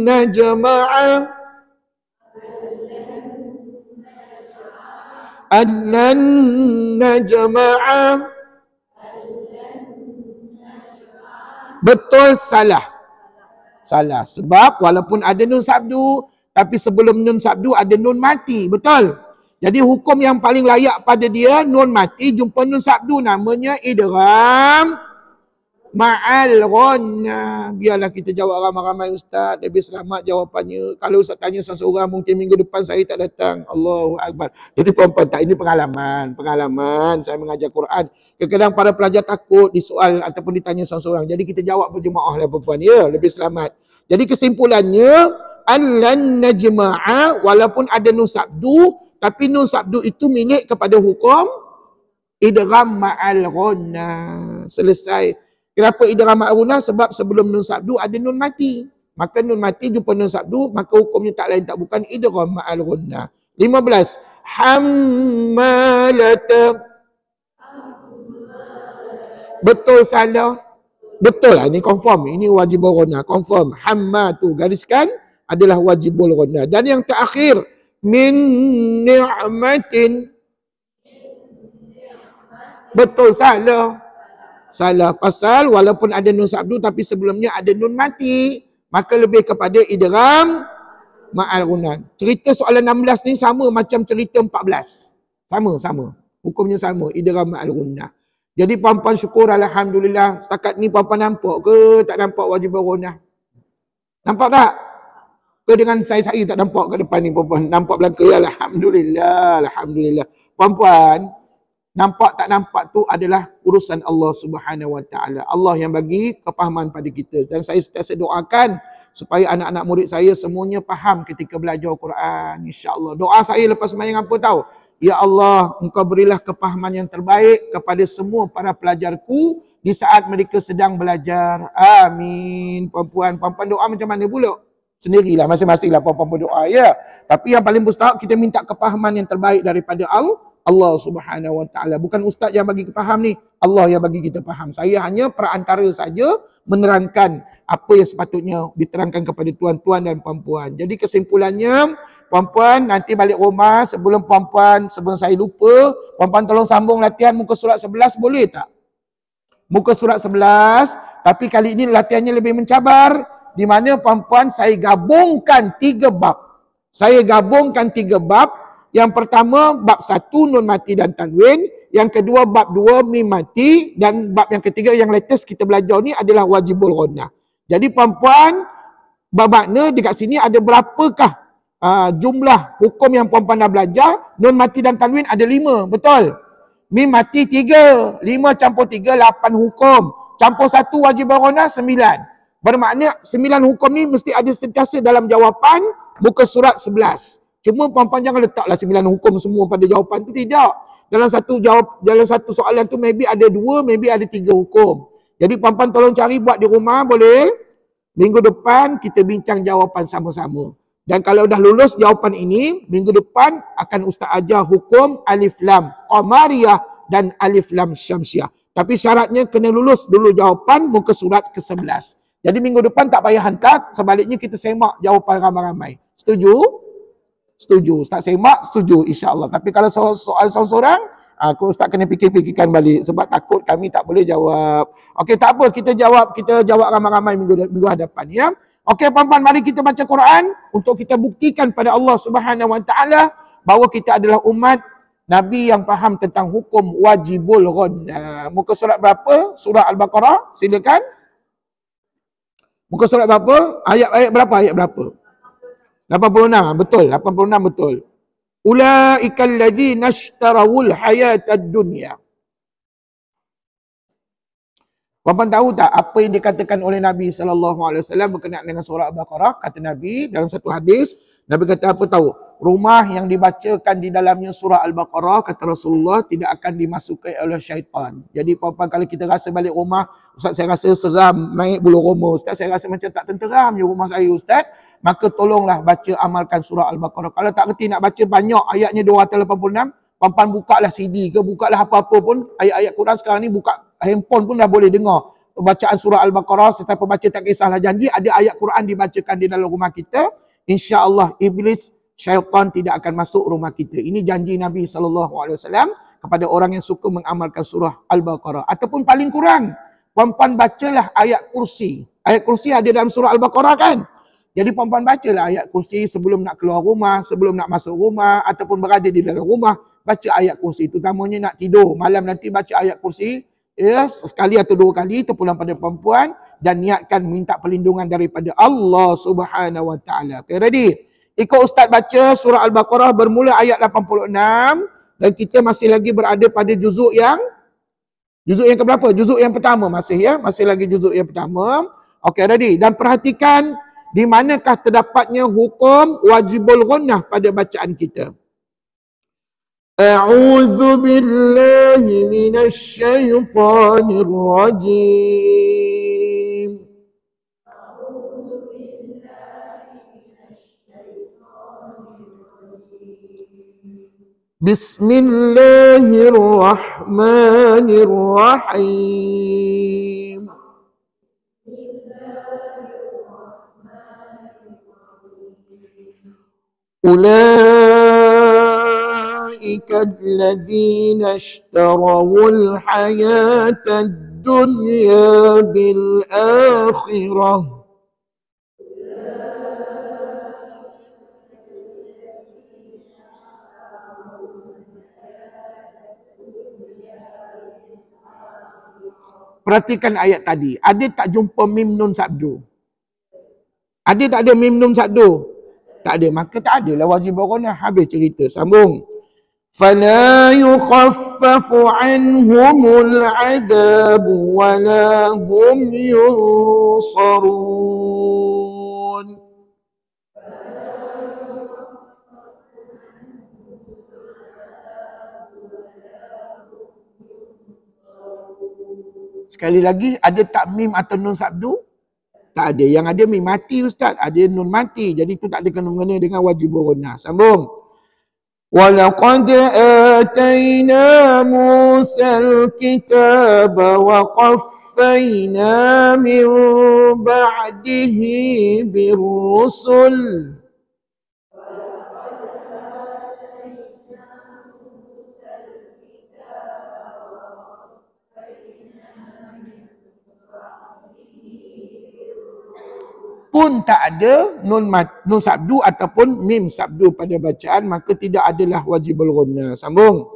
najma'a. Allan najma'a. Betul salah? Salah. Sebab walaupun ada nun sabdu, tapi sebelum nun sabdu ada nun mati. Betul? Jadi hukum yang paling layak pada dia, nun mati jumpa nun sabdu. Namanya idgham ma'al ghunnah. Biarlah kita jawab ramai-ramai ustaz. Lebih selamat jawapannya. Kalau ustaz tanya seseorang mungkin minggu depan saya tak datang. Allahu Akbar. Jadi perempuan tak, ini pengalaman. Pengalaman saya mengajar Quran. Kadang-kadang para pelajar takut disoal ataupun ditanya seseorang. Jadi kita jawab berjemaah lah perempuan. Ya, lebih selamat. Jadi kesimpulannya, allan najma'a walaupun ada nun sabdu, tapi nun sabdu itu milik kepada hukum idgham ma'al ghunnah. Selesai. Kenapa idgham ma'al ghunnah? Sebab sebelum nun sabdu ada nun mati. Maka nun mati jumpa nun sabdu, maka hukumnya tak lain tak bukan idgham ma'al ghunnah. 15. Hammalata. Betul salah? Betul lah, ini confirm. Ini wajibul ghunnah, confirm. Hamma tu gariskan adalah wajibul ghunnah. Dan yang terakhir, min ni'matin. Betul salah? Salah. Pasal walaupun ada nun sabdu tapi sebelumnya ada nun mati, maka lebih kepada idgham ma'al ghunnah. Cerita soalan 16 ni sama macam cerita 14. Sama. Hukumnya sama, idgham ma'al ghunnah. Jadi puan-puan syukur alhamdulillah setakat ni puan-puan nampak ke tak nampak wajibul ghunnah? Nampak tak? Ke dengan saya tak nampak ke depan ni puan-puan? Nampak belaka ya? Alhamdulillah. Puan-puan, nampak tak nampak tu adalah urusan Allah Subhanahu Wa Taala. Allah yang bagi kepahaman pada kita. Dan saya sentiasa doakan supaya anak-anak murid saya semuanya faham ketika belajar Quran. InsyaAllah. Doa saya lepas sembahyang apa tahu? Ya Allah, Engkau berilah kepahaman yang terbaik kepada semua para pelajarku di saat mereka sedang belajar. Amin. Puan-puan doa macam mana pula? Sendirilah, masing-masinglah puan-puan berdoa, ya. Tapi yang paling mustahak kita minta kepahaman yang terbaik daripada Allah Subhanahu Wa Taala. Bukan ustaz yang bagi faham ni, Allah yang bagi kita faham. Saya hanya perantara saja menerangkan apa yang sepatutnya diterangkan kepada tuan-tuan dan puan-puan. Jadi kesimpulannya, puan-puan nanti balik rumah sebelum saya lupa, puan-puan tolong sambung latihan muka surat 11, boleh tak? Muka surat 11, tapi kali ini latihannya lebih mencabar, di mana puan-puan saya gabungkan 3 bab. Saya gabungkan 3 bab. Yang pertama bab 1 nun mati dan tanwin, yang kedua bab 2 mim mati, dan bab yang ketiga yang latest kita belajar ni adalah wajibul ghunnah. Jadi puan-puan, bab makna dekat sini ada berapakah jumlah hukum yang puan-puan dah belajar? Nun mati dan tanwin ada 5, betul? Mim mati 3, 5 campur 3, 8 hukum. Campur 1 wajibul ghunnah 9. Bermakna 9 hukum ni mesti ada sentiasa dalam jawapan muka surat 11. Cuma puan-puan jangan letaklah 9 hukum semua pada jawapan tu, tidak. Dalam satu soalan tu maybe ada 2, maybe ada 3 hukum. Jadi puan-puan tolong cari buat di rumah, boleh? Minggu depan kita bincang jawapan sama-sama. Dan kalau dah lulus jawapan ini, minggu depan akan ustaz ajar hukum alif lam qamariyah dan alif lam syamsiah. Tapi syaratnya kena lulus dulu jawapan muka surat ke-11. Jadi minggu depan tak payah hantar, sebaliknya kita semak jawapan ramai-ramai. Setuju? Setuju. Ustaz semak, setuju insya-Allah. Tapi kalau soal seorang-seorang, Ustaz kena fikir-fikirkan balik sebab takut kami tak boleh jawab. Okey, tak apa, kita jawab ramai-ramai minggu hadapan, ya. Okey puan-puan, mari kita baca Quran untuk kita buktikan pada Allah Subhanahu Wa Taala bahawa kita adalah umat Nabi yang faham tentang hukum wajibul ghunnah. Muka surat berapa? Surah Al-Baqarah, silakan. Muka surat berapa? Ayat berapa? 86, betul. 86 betul. Ulaikal ladzina ishtarawul hayatad dunya. Puan-puan tahu tak apa yang dikatakan oleh Nabi SAW berkenaan dengan surah Al-Baqarah? Kata Nabi dalam satu hadis, Nabi kata apa tahu? Rumah yang dibacakan di dalamnya surah Al-Baqarah, kata Rasulullah, tidak akan dimasuki oleh syaitan. Jadi puan-puan, kalau kita rasa balik rumah, Ustaz saya rasa seram naik bulu roma, Ustaz saya rasa macam tak tenteram je rumah saya Ustaz, maka tolonglah baca, amalkan surah Al-Baqarah. Kalau tak kerti nak baca banyak ayatnya 286, puan-puan bukalah CD ke, bukalah apa-apa pun, ayat-ayat Quran sekarang ni buka handphone pun dah boleh dengar bacaan surah Al-Baqarah. Sesiapa baca tak kisahlah, janji ada ayat Quran dibacakan di dalam rumah kita, insya-Allah iblis, syaitan tidak akan masuk rumah kita. Ini janji Nabi SAW kepada orang yang suka mengamalkan surah Al-Baqarah. Ataupun paling kurang, puan-puan bacalah ayat kursi. Ayat kursi ada dalam surah Al-Baqarah kan? Jadi puan-puan bacalah ayat kursi sebelum nak keluar rumah, sebelum nak masuk rumah, ataupun berada di dalam rumah, baca ayat kursi. Terutamanya nak tidur, malam nanti baca ayat kursi, ya, sekali atau 2 kali, terpulang pada perempuan, dan niatkan minta perlindungan daripada Allah Subhanahu Wa Taala. Okay, ready? Ikut Ustaz baca surah Al-Baqarah bermula ayat 86, dan kita masih lagi berada pada juzuk yang keberapa? Juzuk yang pertama masih, ya, masih lagi juzuk yang pertama. Okey, ready? Dan perhatikan di manakah terdapatnya hukum wajibul ghunnah pada bacaan kita. A'udzu billahi minasy syaithanir rajim. Bismillahirrahmanirrahim. أولئك الذين اشتروا الحياة الدنيا بالآخرة Perhatikan ayat tadi. Ada tak jumpa mim nun sabdu? Ada tak ada mim nun sabdu? Tak ada, maka tak adalah wajib ghunnah. Habis cerita, sambung. Fala yukhaffafu anhumul adab wala hum yunsarun. Sekali lagi, ada tak mim atau nun sabdu? Tak ada. Yang ada mim mati Ustaz, ada nun mati. Jadi itu tak ada kena-mengena dengan wajibul ghunnah. Sambung. وَلَقَدْ آتَيْنَا مُوسَى الْكِتَابَ وَقَفَّيْنَا مِنْ بَعْدِهِ بِالرُّسُلِ. Pun tak ada nun sabdu ataupun mim sabdu pada bacaan, maka tidak adalah wajibul ghunnah. Sambung.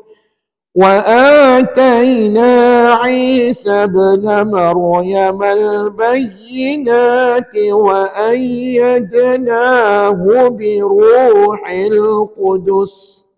Wa atayna Isa ibn Maryam al-bayyinati wa ayyadnahu bi ruhil qudus.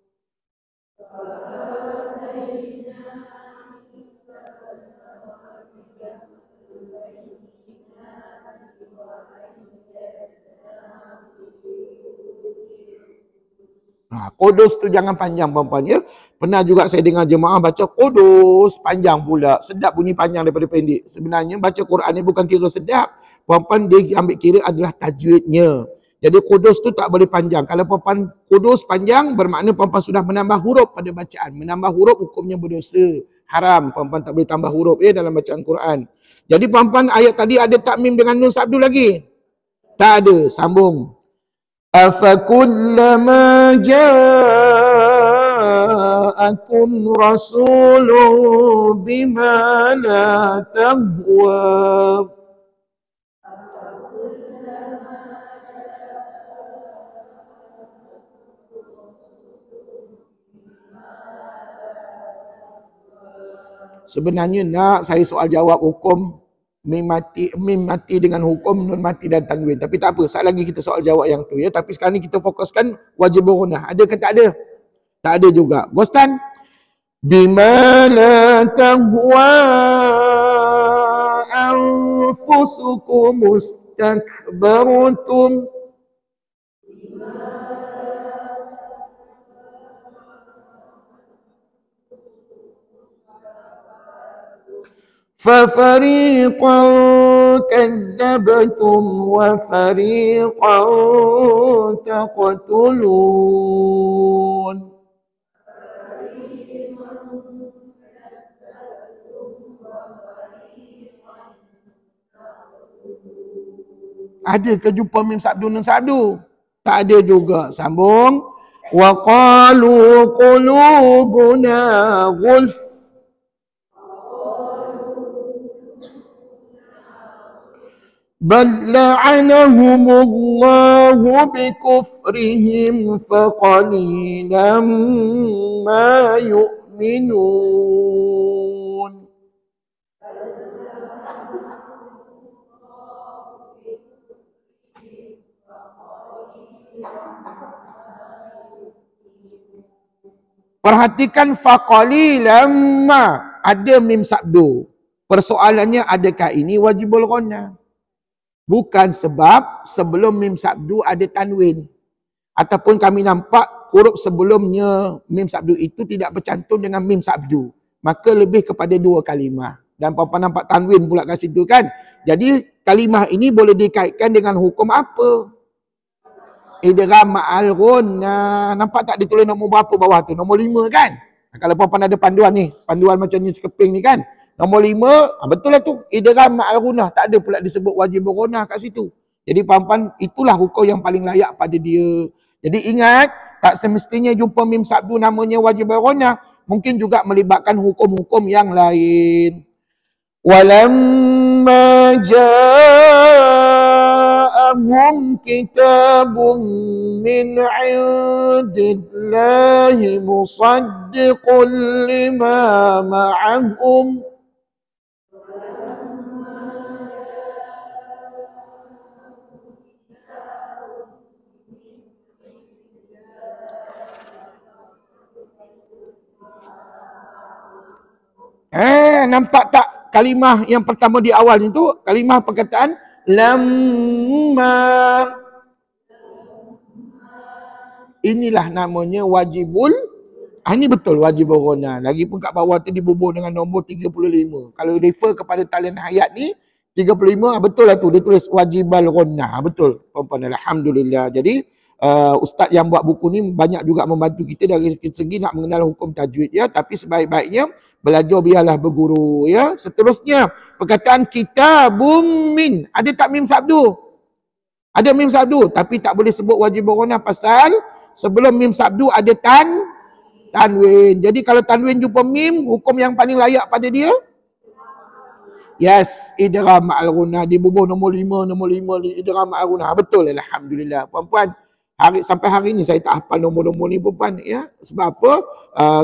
Kudus tu jangan panjang puan-puan ya. Pernah juga saya dengar jemaah baca kudus panjang pula. Sedap bunyi panjang daripada pendek. Sebenarnya baca Quran ni bukan kira sedap. Puan-puan dia ambil kira adalah tajwidnya. Jadi kudus tu tak boleh panjang. Kalau puan-puan kudus panjang bermakna puan-puan sudah menambah huruf pada bacaan. Menambah huruf hukumnya berdosa. Haram. Puan-puan tak boleh tambah huruf ya dalam bacaan Quran. Jadi puan-puan ayat tadi ada takmim dengan nun sabdu lagi? Tak ada. Sambung. أَفَكُلَّمَا جَاءَكُمْ رَسُولٌ بِمَا لَا تَهْوَى. Sebenarnya nak saya soal jawab hukum mim mati dengan hukum nun mati dan tanwin. Tapi tak apa, saat lagi kita soal jawab yang tu ya. Tapi sekarang ni kita fokuskan wajibul ghunnah. Ada ke tak ada? Tak ada juga. Bostan. Bima la tahwa anfusukum mustakbartum. فَفَرِيقًا كَذَّبْتُمْ وَفَرِيقًا تَقْتُلُونَ. Ada ke jumpa mim sabdu nun sabdu? Tak ada juga. Sambung. وَقَالُوا قُلُوبُنَا غُلْفٌ. بل لعنهم الله بكفرهم فقليلا ما يؤمنون. Perhatikan faqalilan ma, ada mim sabdu. Persoalannya adakah ini wajibul ghunnah? Bukan sebab sebelum mim sabdu ada tanwin. Ataupun kami nampak huruf sebelumnya mim sabdu itu tidak bercantum dengan mim sabdu. Maka lebih kepada dua kalimah. Dan puan-puan nampak tanwin pula kat situ kan. Jadi kalimah ini boleh dikaitkan dengan hukum apa? Idgham ma'al ghunnah. Nampak tak ditulis nombor berapa bawah tu? Nombor 5 kan? Kalau puan-puan ada panduan ni. Panduan macam ni sekeping ni kan. Nombor 5, betul lah tu. Idgham ma'al ghunnah. Tak ada pula disebut wajib ghunnah kat situ. Jadi puan-puan, itulah hukum yang paling layak pada dia. Jadi ingat, tak semestinya jumpa mim sabdu namanya wajib ghunnah. Mungkin juga melibatkan hukum-hukum yang lain. Walamma ja'ahum kitabun min 'indillahi musaddiqun lima ma'ahum. Nampak tak kalimah yang pertama di awal itu? Kalimah perkataan lamma. Inilah namanya wajibul Ini betul wajib berguna. Lagipun kat bawah tu dibubur dengan nombor 35. Kalau refer kepada talian hayat ni 35, betul lah tu. Dia tulis wajibal guna. Betul. Puan-puan, alhamdulillah. Jadi ustaz yang buat buku ni banyak juga membantu kita dari segi nak mengenal hukum tajwid ya. Tapi sebaik-baiknya belajar biarlah berguru ya. Seterusnya perkataan kitabum min. Ada tak mim sabdu? Ada mim sabdu, tapi tak boleh sebut wajib berguna pasal sebelum mim sabdu ada tanwin. Jadi kalau tanwin jumpa mim, hukum yang paling layak pada dia? Yes, idgham ma'al ghunah. Di bubuh nombor 5 idgham ma'al ghunah. Betul, alhamdulillah. Puan-puan, sampai hari ni saya tak hafal nombor-nombor ni puan-puan ya. Sebab apa?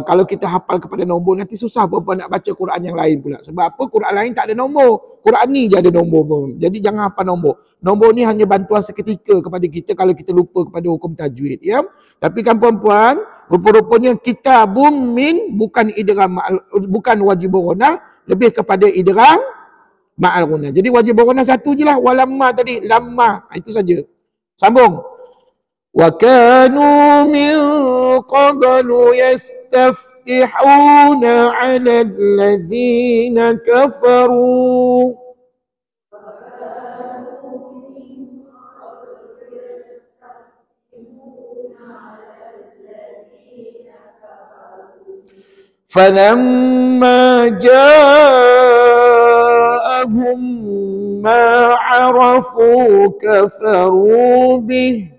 Kalau kita hafal kepada nombor nanti susah puan-puan nak baca Quran yang lain pula. Sebab apa? Quran lain tak ada nombor. Quran ni je ada nombor pun. Jadi jangan hafal nombor. Nombor ni hanya bantuan seketika kepada kita kalau kita lupa kepada hukum tajwid ya. Tapi kan puan-puan, rupa-rupanya kitabum min bukan idgham bukan wajib ghunah, lebih kepada idgham ma'al ghunah. Jadi wajib ghunah satu je lah, walamma tadi, lamma. Itu saja. Sambung. Wa kanu min qablu yastaftihuna 'ala alladhina kafaru. فلما جاءهم ما عرفوا كفروا به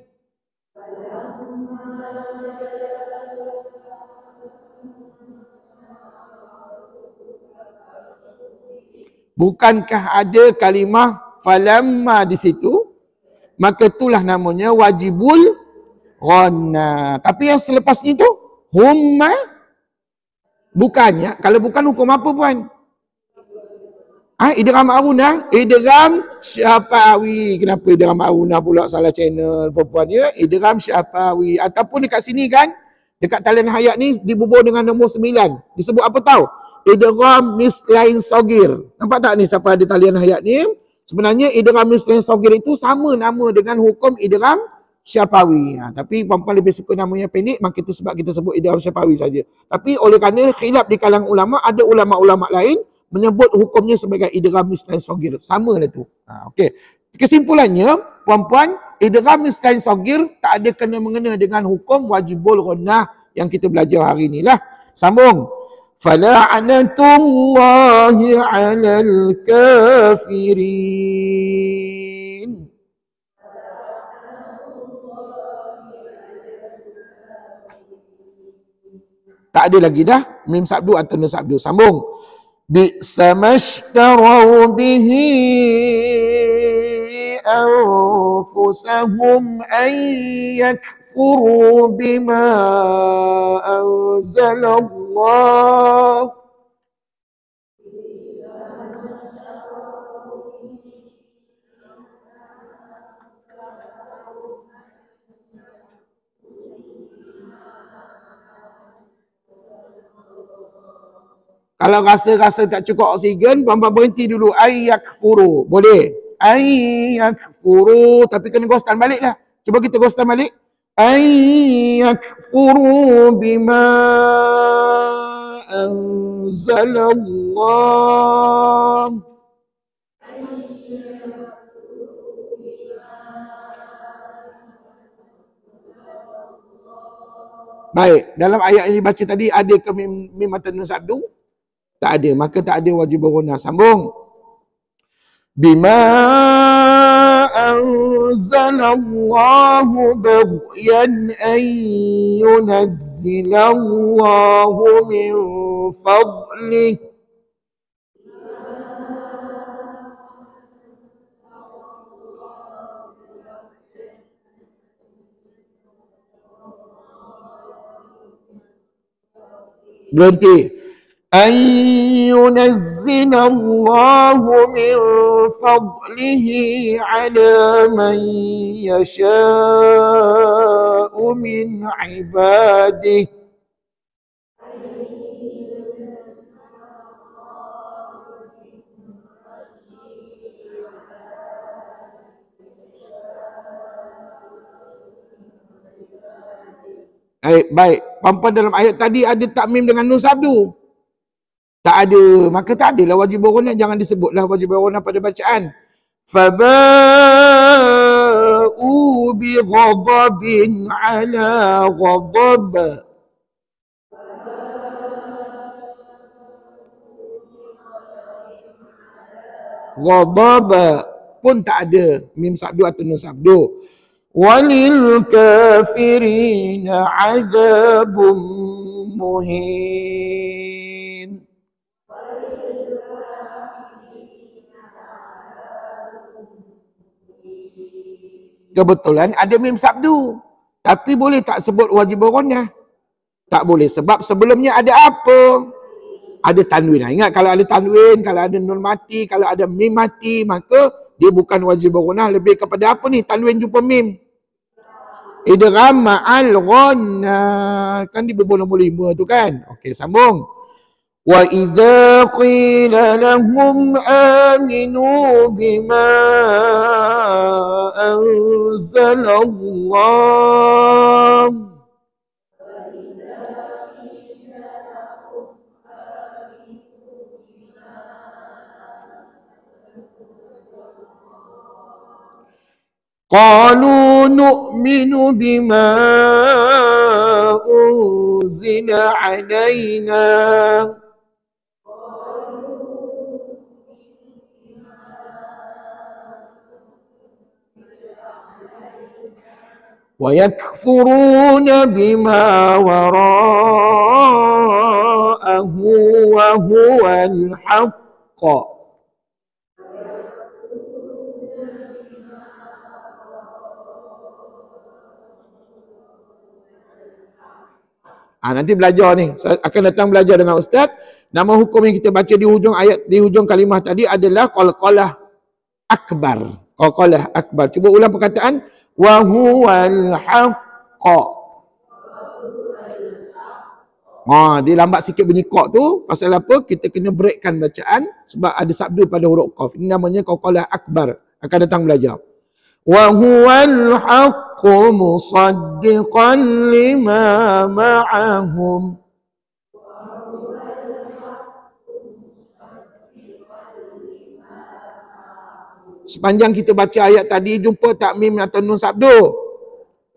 Bukankah ada kalimah falamma di situ? Maka itulah namanya wajibul ghunna. Tapi yang selepas itu humma bukannya. Kalau bukan hukum apa puan? Idgham ma'runah, idgham syafawi. Kenapa idgham ma'runah pula salah channel puan-puan ya? Idgham syafawi. Ataupun dekat sini kan, dekat talian hayat ni dibubur dengan nombor 9. Disebut apa tahu? Idgham mislain sogir. Nampak tak ni siapa ada talian hayat ni? Sebenarnya idgham mislain sogir itu sama nama dengan hukum idgham syafawi. Tapi puan-puan lebih suka namanya pendek, maka itu sebab kita sebut idgham syafawi saja. Tapi oleh kerana khilaf di kalangan ulama, ada ulama-ulama lain menyebut hukumnya sebagai idgham mislain sogir. Sama lah tu. Okey. Kesimpulannya, puan-puan, idgham mislain sogir tak ada kena-mengena dengan hukum wajibul ghunah yang kita belajar hari ni lah. Sambung. Fala'natullahi 'alal kafirin. Tak ada lagi dah mim sabdu atau nun sabdu. Sambung. Bi'sa mashtarau bihi anfusahum an yakfuru bima anzalallah. Kalau rasa-rasa tak cukup oksigen, puan-puan berhenti dulu. Ayyakfuru. Boleh. Ayyakfuru. Tapi kena ghostan balik lah. Cuba kita ghostan balik. Ayyakfuru bima anzalallah. Baik. Dalam ayat yang dibaca tadi, ada ke mim atau nun sabdu? Tak ada, maka tak ada wajib ghunah. Sambung. Bima anzalallahu baghyan an yunazzilallahu min fadlih. Berhenti. أن ينزل الله من فضله على من يشاء من عباده. Baik. Puan-puan dalam ayat tadi ada tak mim dengan nun sabdu? Tak ada. Maka tak adalah wajib berguna. Jangan disebutlah wajib berguna pada bacaan. فَبَاءُوا بِغَضَبٍ عَلَى غَضَبٍ. غَضَبٍ pun tak ada mim sabdu atau nun sabdu. وَلِلْكَافِرِينَ عَذَابٌ مُهِينٌ. Kebetulan ada mim sabdu, tapi boleh tak sebut wajib berguna? Tak boleh, sebab sebelumnya ada apa? Ada tanwin. Ingat, kalau ada tanwin, kalau ada nun mati, kalau ada mim mati, maka dia bukan wajib berguna, lebih kepada apa ni? Tanwin jumpa mim. Idgham ma'al ghanna. Kan di nombor 5 tu kan? Okey, sambung. Wa idza qila lahum aminu bima anzalallah. قالوا نؤمن بما أنزل علينا ويكفرون بما وراءه وهو الحق. Nanti belajar ni. Saya akan datang belajar dengan Ustaz. Nama hukum yang kita baca di hujung ayat, di hujung kalimah tadi adalah qalqalah akbar. Qalqalah akbar. Cuba ulang perkataan. Wa huwal haqqa. Dia lambat sikit bunyi qa tu. Pasal apa? Kita kena breakkan bacaan sebab ada sabdu pada huruf qaf. Ini namanya qalqalah akbar. Akan datang belajar. Wa huwal haqqu musaddiqan lima ma'ahum. Sepanjang kita baca ayat tadi, jumpa tak mim atau nun sabdu?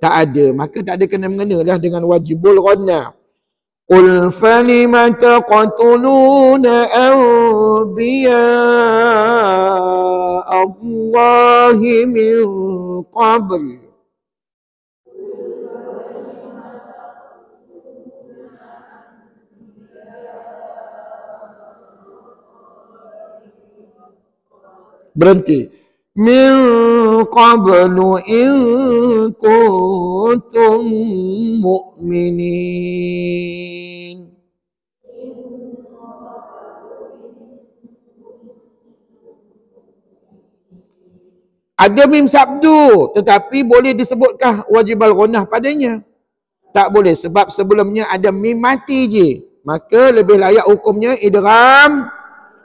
Tak ada. Maka tak ada kena-mengena dah dengan wajibul ghanna. Qul falima taqtuluna anbiya Allahi min qabl. Berhenti. Min qablu in kuntum mu'minin. Ada mim sabdu, tetapi boleh disebutkan wajibal ghunnah padanya? Tak boleh, sebab sebelumnya ada mim mati je. Maka lebih layak hukumnya idgham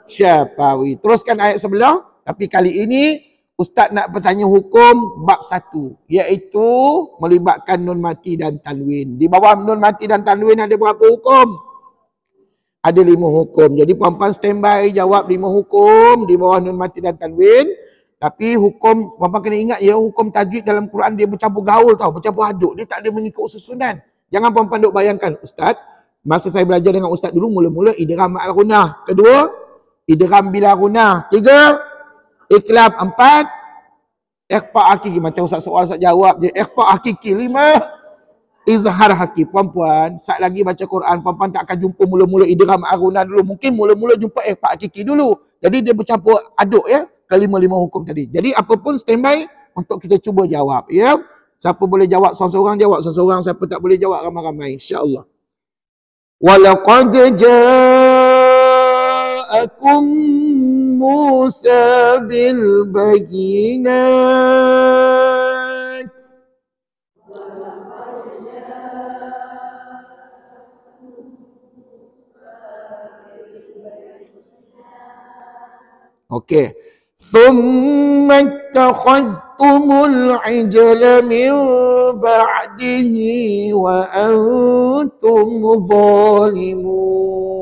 syafawi. Teruskan ayat sebelah. Tapi kali ini Ustaz nak bertanya hukum bab 1, iaitu melibatkan nun mati dan tanwin. Di bawah nun mati dan tanwin ada berapa hukum? Ada 5 hukum. Jadi puan-puan standby jawab 5 hukum di bawah nun mati dan tanwin. Tapi hukum, puan-puan kena ingat ya, hukum tajwid dalam Quran dia bercampur gaul tau, bercampur aduk. Dia tak ada mengikut susunan. Jangan puan-puan duk bayangkan, Ustaz, masa saya belajar dengan Ustaz dulu, mula-mula idgham ma'al ghunnah. Kedua, idgham bila ghunnah. 3, iklab. 4, ikhfa hakiki. Macam Ustaz soal, Ustaz jawab je. Ikhfa hakiki. 5, izhar hakiki. Puan-puan, saat lagi baca Quran, puan-puan tak akan jumpa mula-mula idgham ma'al ghunnah dulu. Mungkin mula-mula jumpa ikhfa hakiki dulu. Jadi dia bercampur aduk ya, kelima-lima hukum tadi. Jadi apapun standby untuk kita cuba jawab ya. Siapa boleh jawab seorang-seorang, jawab seorang-seorang. Siapa tak boleh jawab, ramai-ramai, insya-Allah. Walaqad ja'akum Musa bil bayinat. Okey. ثم اتخذتم العجل من بعده وأنتم ظالمون.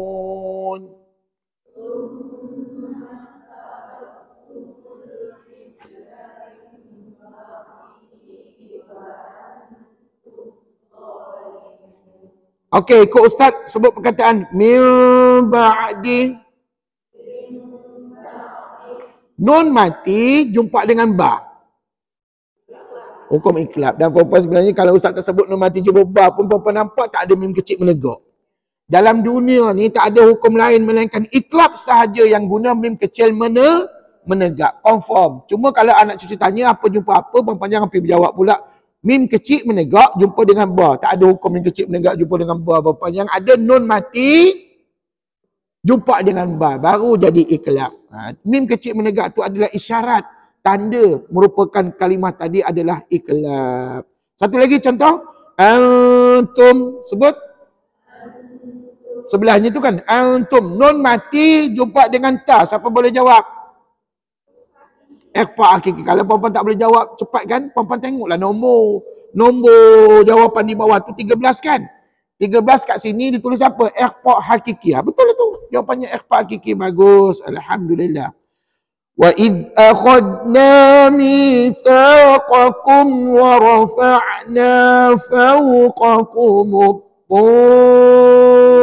Okey, ikut Ustaz sebut perkataan min ba'di. Nun mati jumpa dengan ba. Hukum iklab. Dan perempuan sebenarnya kalau Ustaz tersebut nun mati jumpa ba pun perempuan nampak tak ada mim kecil menegak. Dalam dunia ni tak ada hukum lain melainkan iklab sahaja yang guna mim kecil menegak. Confirm. Cuma kalau anak cucu tanya apa jumpa apa, perempuan jangan pergi berjawab pula. Mim kecil menegak jumpa dengan ba. Tak ada hukum mim kecil menegak jumpa dengan ba. Perempuan yang ada nun mati jumpa dengan ba. Baru jadi iklab. Mim kecil menegak tu adalah isyarat. Tanda merupakan kalimah tadi adalah iklab. Satu lagi contoh. Antum. Sebut. Sebelahnya tu kan. Antum. Nun mati jumpa dengan ta. Siapa boleh jawab? Ikhfa hakiki. Kalau perempuan tak boleh jawab cepat kan, perempuan tengoklah nombor jawapan di bawah tu 13 kan. 13 kat sini ditulis apa? Ikhfa hakiki. Betul tu. Jawapannya ikhfa hakiki. Bagus. Alhamdulillah. Wa idh akhadna mitsaqakum wa rafa'na fawqakumut tur.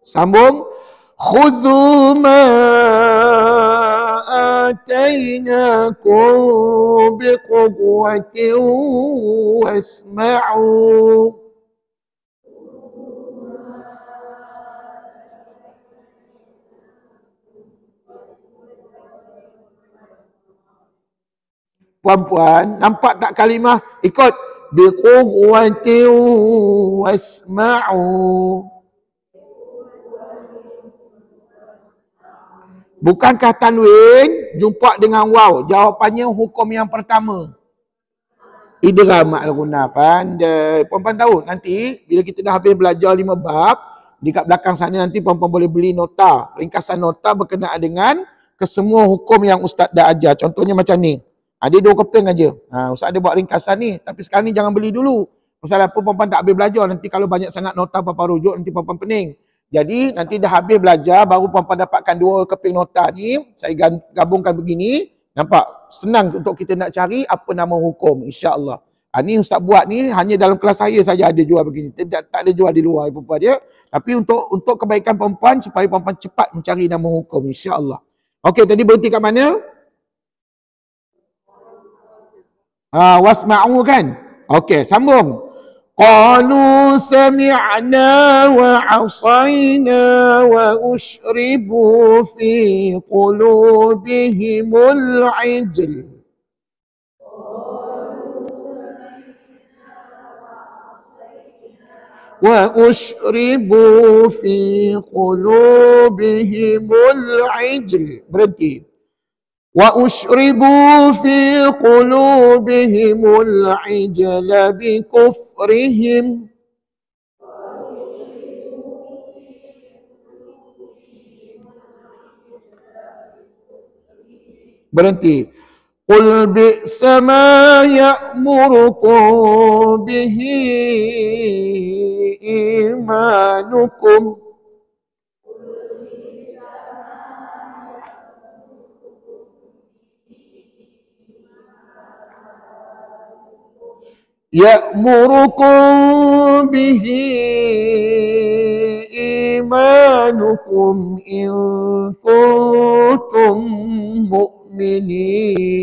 Sambung. Khudhu ma atainakum biquwwatin wasma'u. Puan-puan, nampak tak kalimah? Ikut. Biquwwatin wasma'u. Bukankah tanwin jumpa dengan waw? Jawapannya hukum yang pertama. Idgham ma'al ghunnah. Pandai. Puan-puan tahu nanti bila kita dah habis belajar 5 bab, dekat belakang sana nanti puan-puan boleh beli nota. Ringkasan nota berkenaan dengan kesemua hukum yang Ustaz dah ajar. Contohnya macam ni. Ada 2 keping aja. Ustaz ada buat ringkasan ni. Tapi sekarang ni jangan beli dulu. Pasal apa puan-puan tak habis belajar. Nanti kalau banyak sangat nota apa-apa rujuk, nanti puan-puan pening. Jadi nanti dah habis belajar baru puan-puan dapatkan 2 keping nota ni. Saya gabungkan begini. Nampak? Senang untuk kita nak cari apa nama hukum. InsyaAllah. Ni Ustaz buat ni hanya dalam kelas saya saja ada jual begini. Tak ada jual di luar perempuan dia. Tapi untuk kebaikan perempuan supaya perempuan cepat mencari nama hukum. InsyaAllah. Okey, tadi berhenti kat mana? Wasma'u kan? Okey, sambung. Qalu sami'na wa 'asayna wa ushribu fi qulubihimul 'ijl. Wa ushribu fi qulubihimul 'ijl. Berhenti. وَأُشْرِبُوا فِي قُلُوبِهِمُ الْعِجْلَ بِكُفْرِهِمْ. Berhenti. قُلْ بِئْسَ مَا يَأْمُرُكُمْ بِهِ إِيمَانُكُمْ. يأمركم به إيمانكم إن كنتم مؤمنين.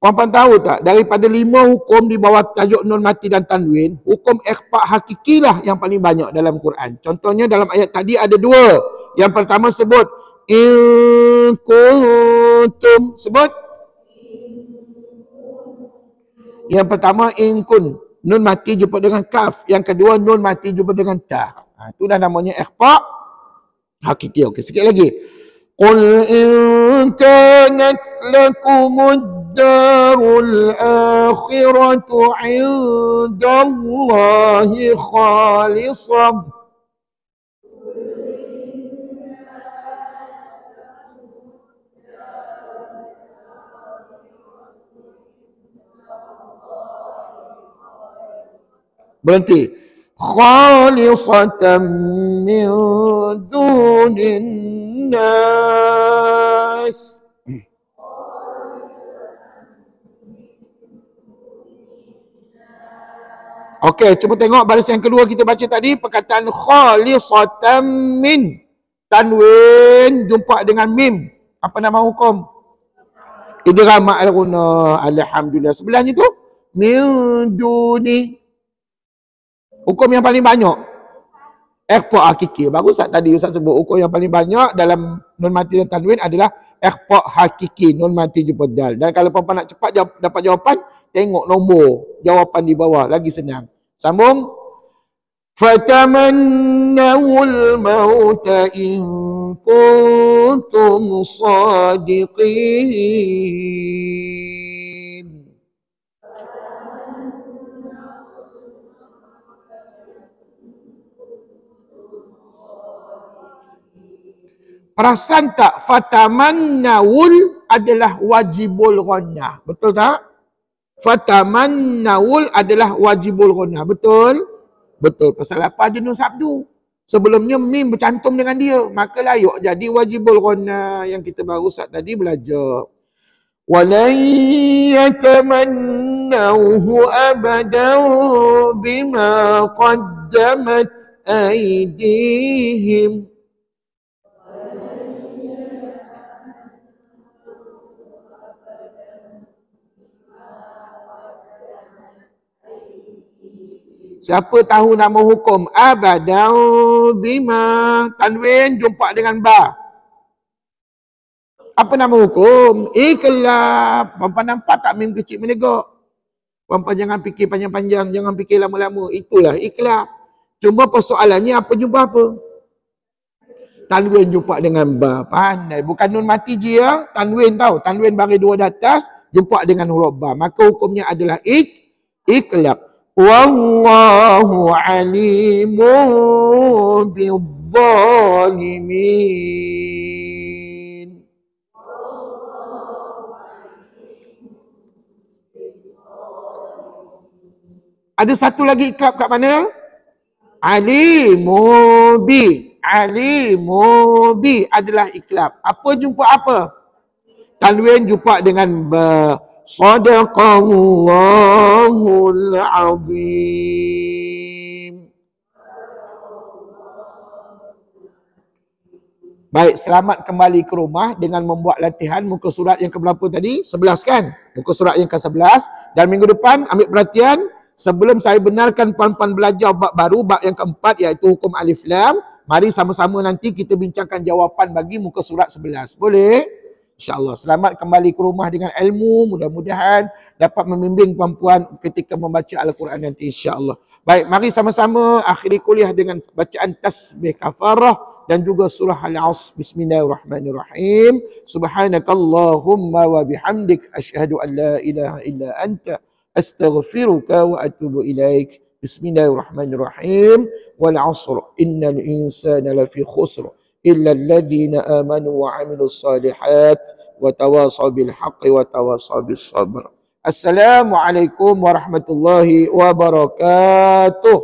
Puan-puan tahu tak, daripada 5 hukum di bawah tajuk nun mati dan tanwin, hukum ikhfa hakiki lah yang paling banyak dalam Quran. Contohnya dalam ayat tadi ada 2. Yang pertama sebut in kuntum. Sebut. Yang pertama in kun. Nun mati jumpa dengan kaf. Yang kedua, nun mati jumpa dengan ta. Itu dah namanya ikhfa' hakiki. Okey, sikit lagi. Qul in kanat lakumud darul akhiratu 'indallahi khalisah. Berhenti. Khalisatan min dunin nas. Okey, cuba tengok baris yang kedua kita baca tadi, perkataan khalisatan min. Tanwin jumpa dengan mim. Apa nama hukum? Idgham ma'al ghunna. Alhamdulillah. Sebelahnya tu min duni. Hukum yang paling banyak ikhfa' hakiki. Baru Ustaz tadi Ustaz sebut hukum yang paling banyak dalam nun mati dan tanwin adalah ikhfa' hakiki, nun mati jumpa dal. Dan kalau puan nak cepat dapat jawapan, tengok nombor jawapan di bawah, lagi senang. Sambung. Fatamannawul mauta in kuntum sadiqin. Perasan tak? Fatamannawul adalah wajibul ghunnah. Betul tak? Fatamannawul adalah wajibul ghunnah. Betul? Betul. Pasal apa ada nun sabdu? Sebelumnya mim bercantum dengan dia. Maka layak jadi wajibul ghunnah yang kita baru Ustaz tadi belajar. Walan yatamannawhu abadan bima qaddamat aydihim. Siapa tahu nama hukum abadan bima, tanwin jumpa dengan ba. Apa nama hukum? Ikhlas. Puan nampak tak mim kecil menegak? Puan jangan fikir panjang-panjang, jangan fikir lama-lama. Itulah ikhlas. Cuma persoalannya apa jumpa apa? Tanwin jumpa dengan ba. Pandai. Bukan nun mati je ya. Tanwin tahu. Tanwin bagi dua di atas, jumpa dengan huruf ba. Maka hukumnya adalah ikhlas. Wallahu alimun bizzalimin. Ada satu lagi iklab kat mana? Alimubi. Alimubi adalah iklab. Apa jumpa apa? Tanwin jumpa dengan ba. Sadaqallahul azim. Baik, selamat kembali ke rumah dengan membuat latihan muka surat yang keberapa tadi? 11 kan? Muka surat yang ke-11. Dan minggu depan ambil perhatian, sebelum saya benarkan puan-puan belajar bab baru, bab yang keempat iaitu hukum alif lam, mari sama-sama nanti kita bincangkan jawapan bagi muka surat 11. Boleh? InsyaAllah. Selamat kembali ke rumah dengan ilmu. Mudah-mudahan dapat membimbing puan-puan ketika membaca Al-Quran nanti insyaAllah. Baik, mari sama-sama akhiri kuliah dengan bacaan tasbih kafarah dan juga surah Al-Asr. Bismillahirrahmanirrahim. Subhanakallahumma wa bihamdik. Asyhadu an la ilaha illa anta. Astaghfiruka wa atubu ilaik. Bismillahirrahmanirrahim. Wal asr. Innal insana lafi khusr. إلا الذين آمنوا وعملوا الصالحات وتواصوا بالحق وتواصوا بالصبر. السلام عليكم ورحمة الله وبركاته.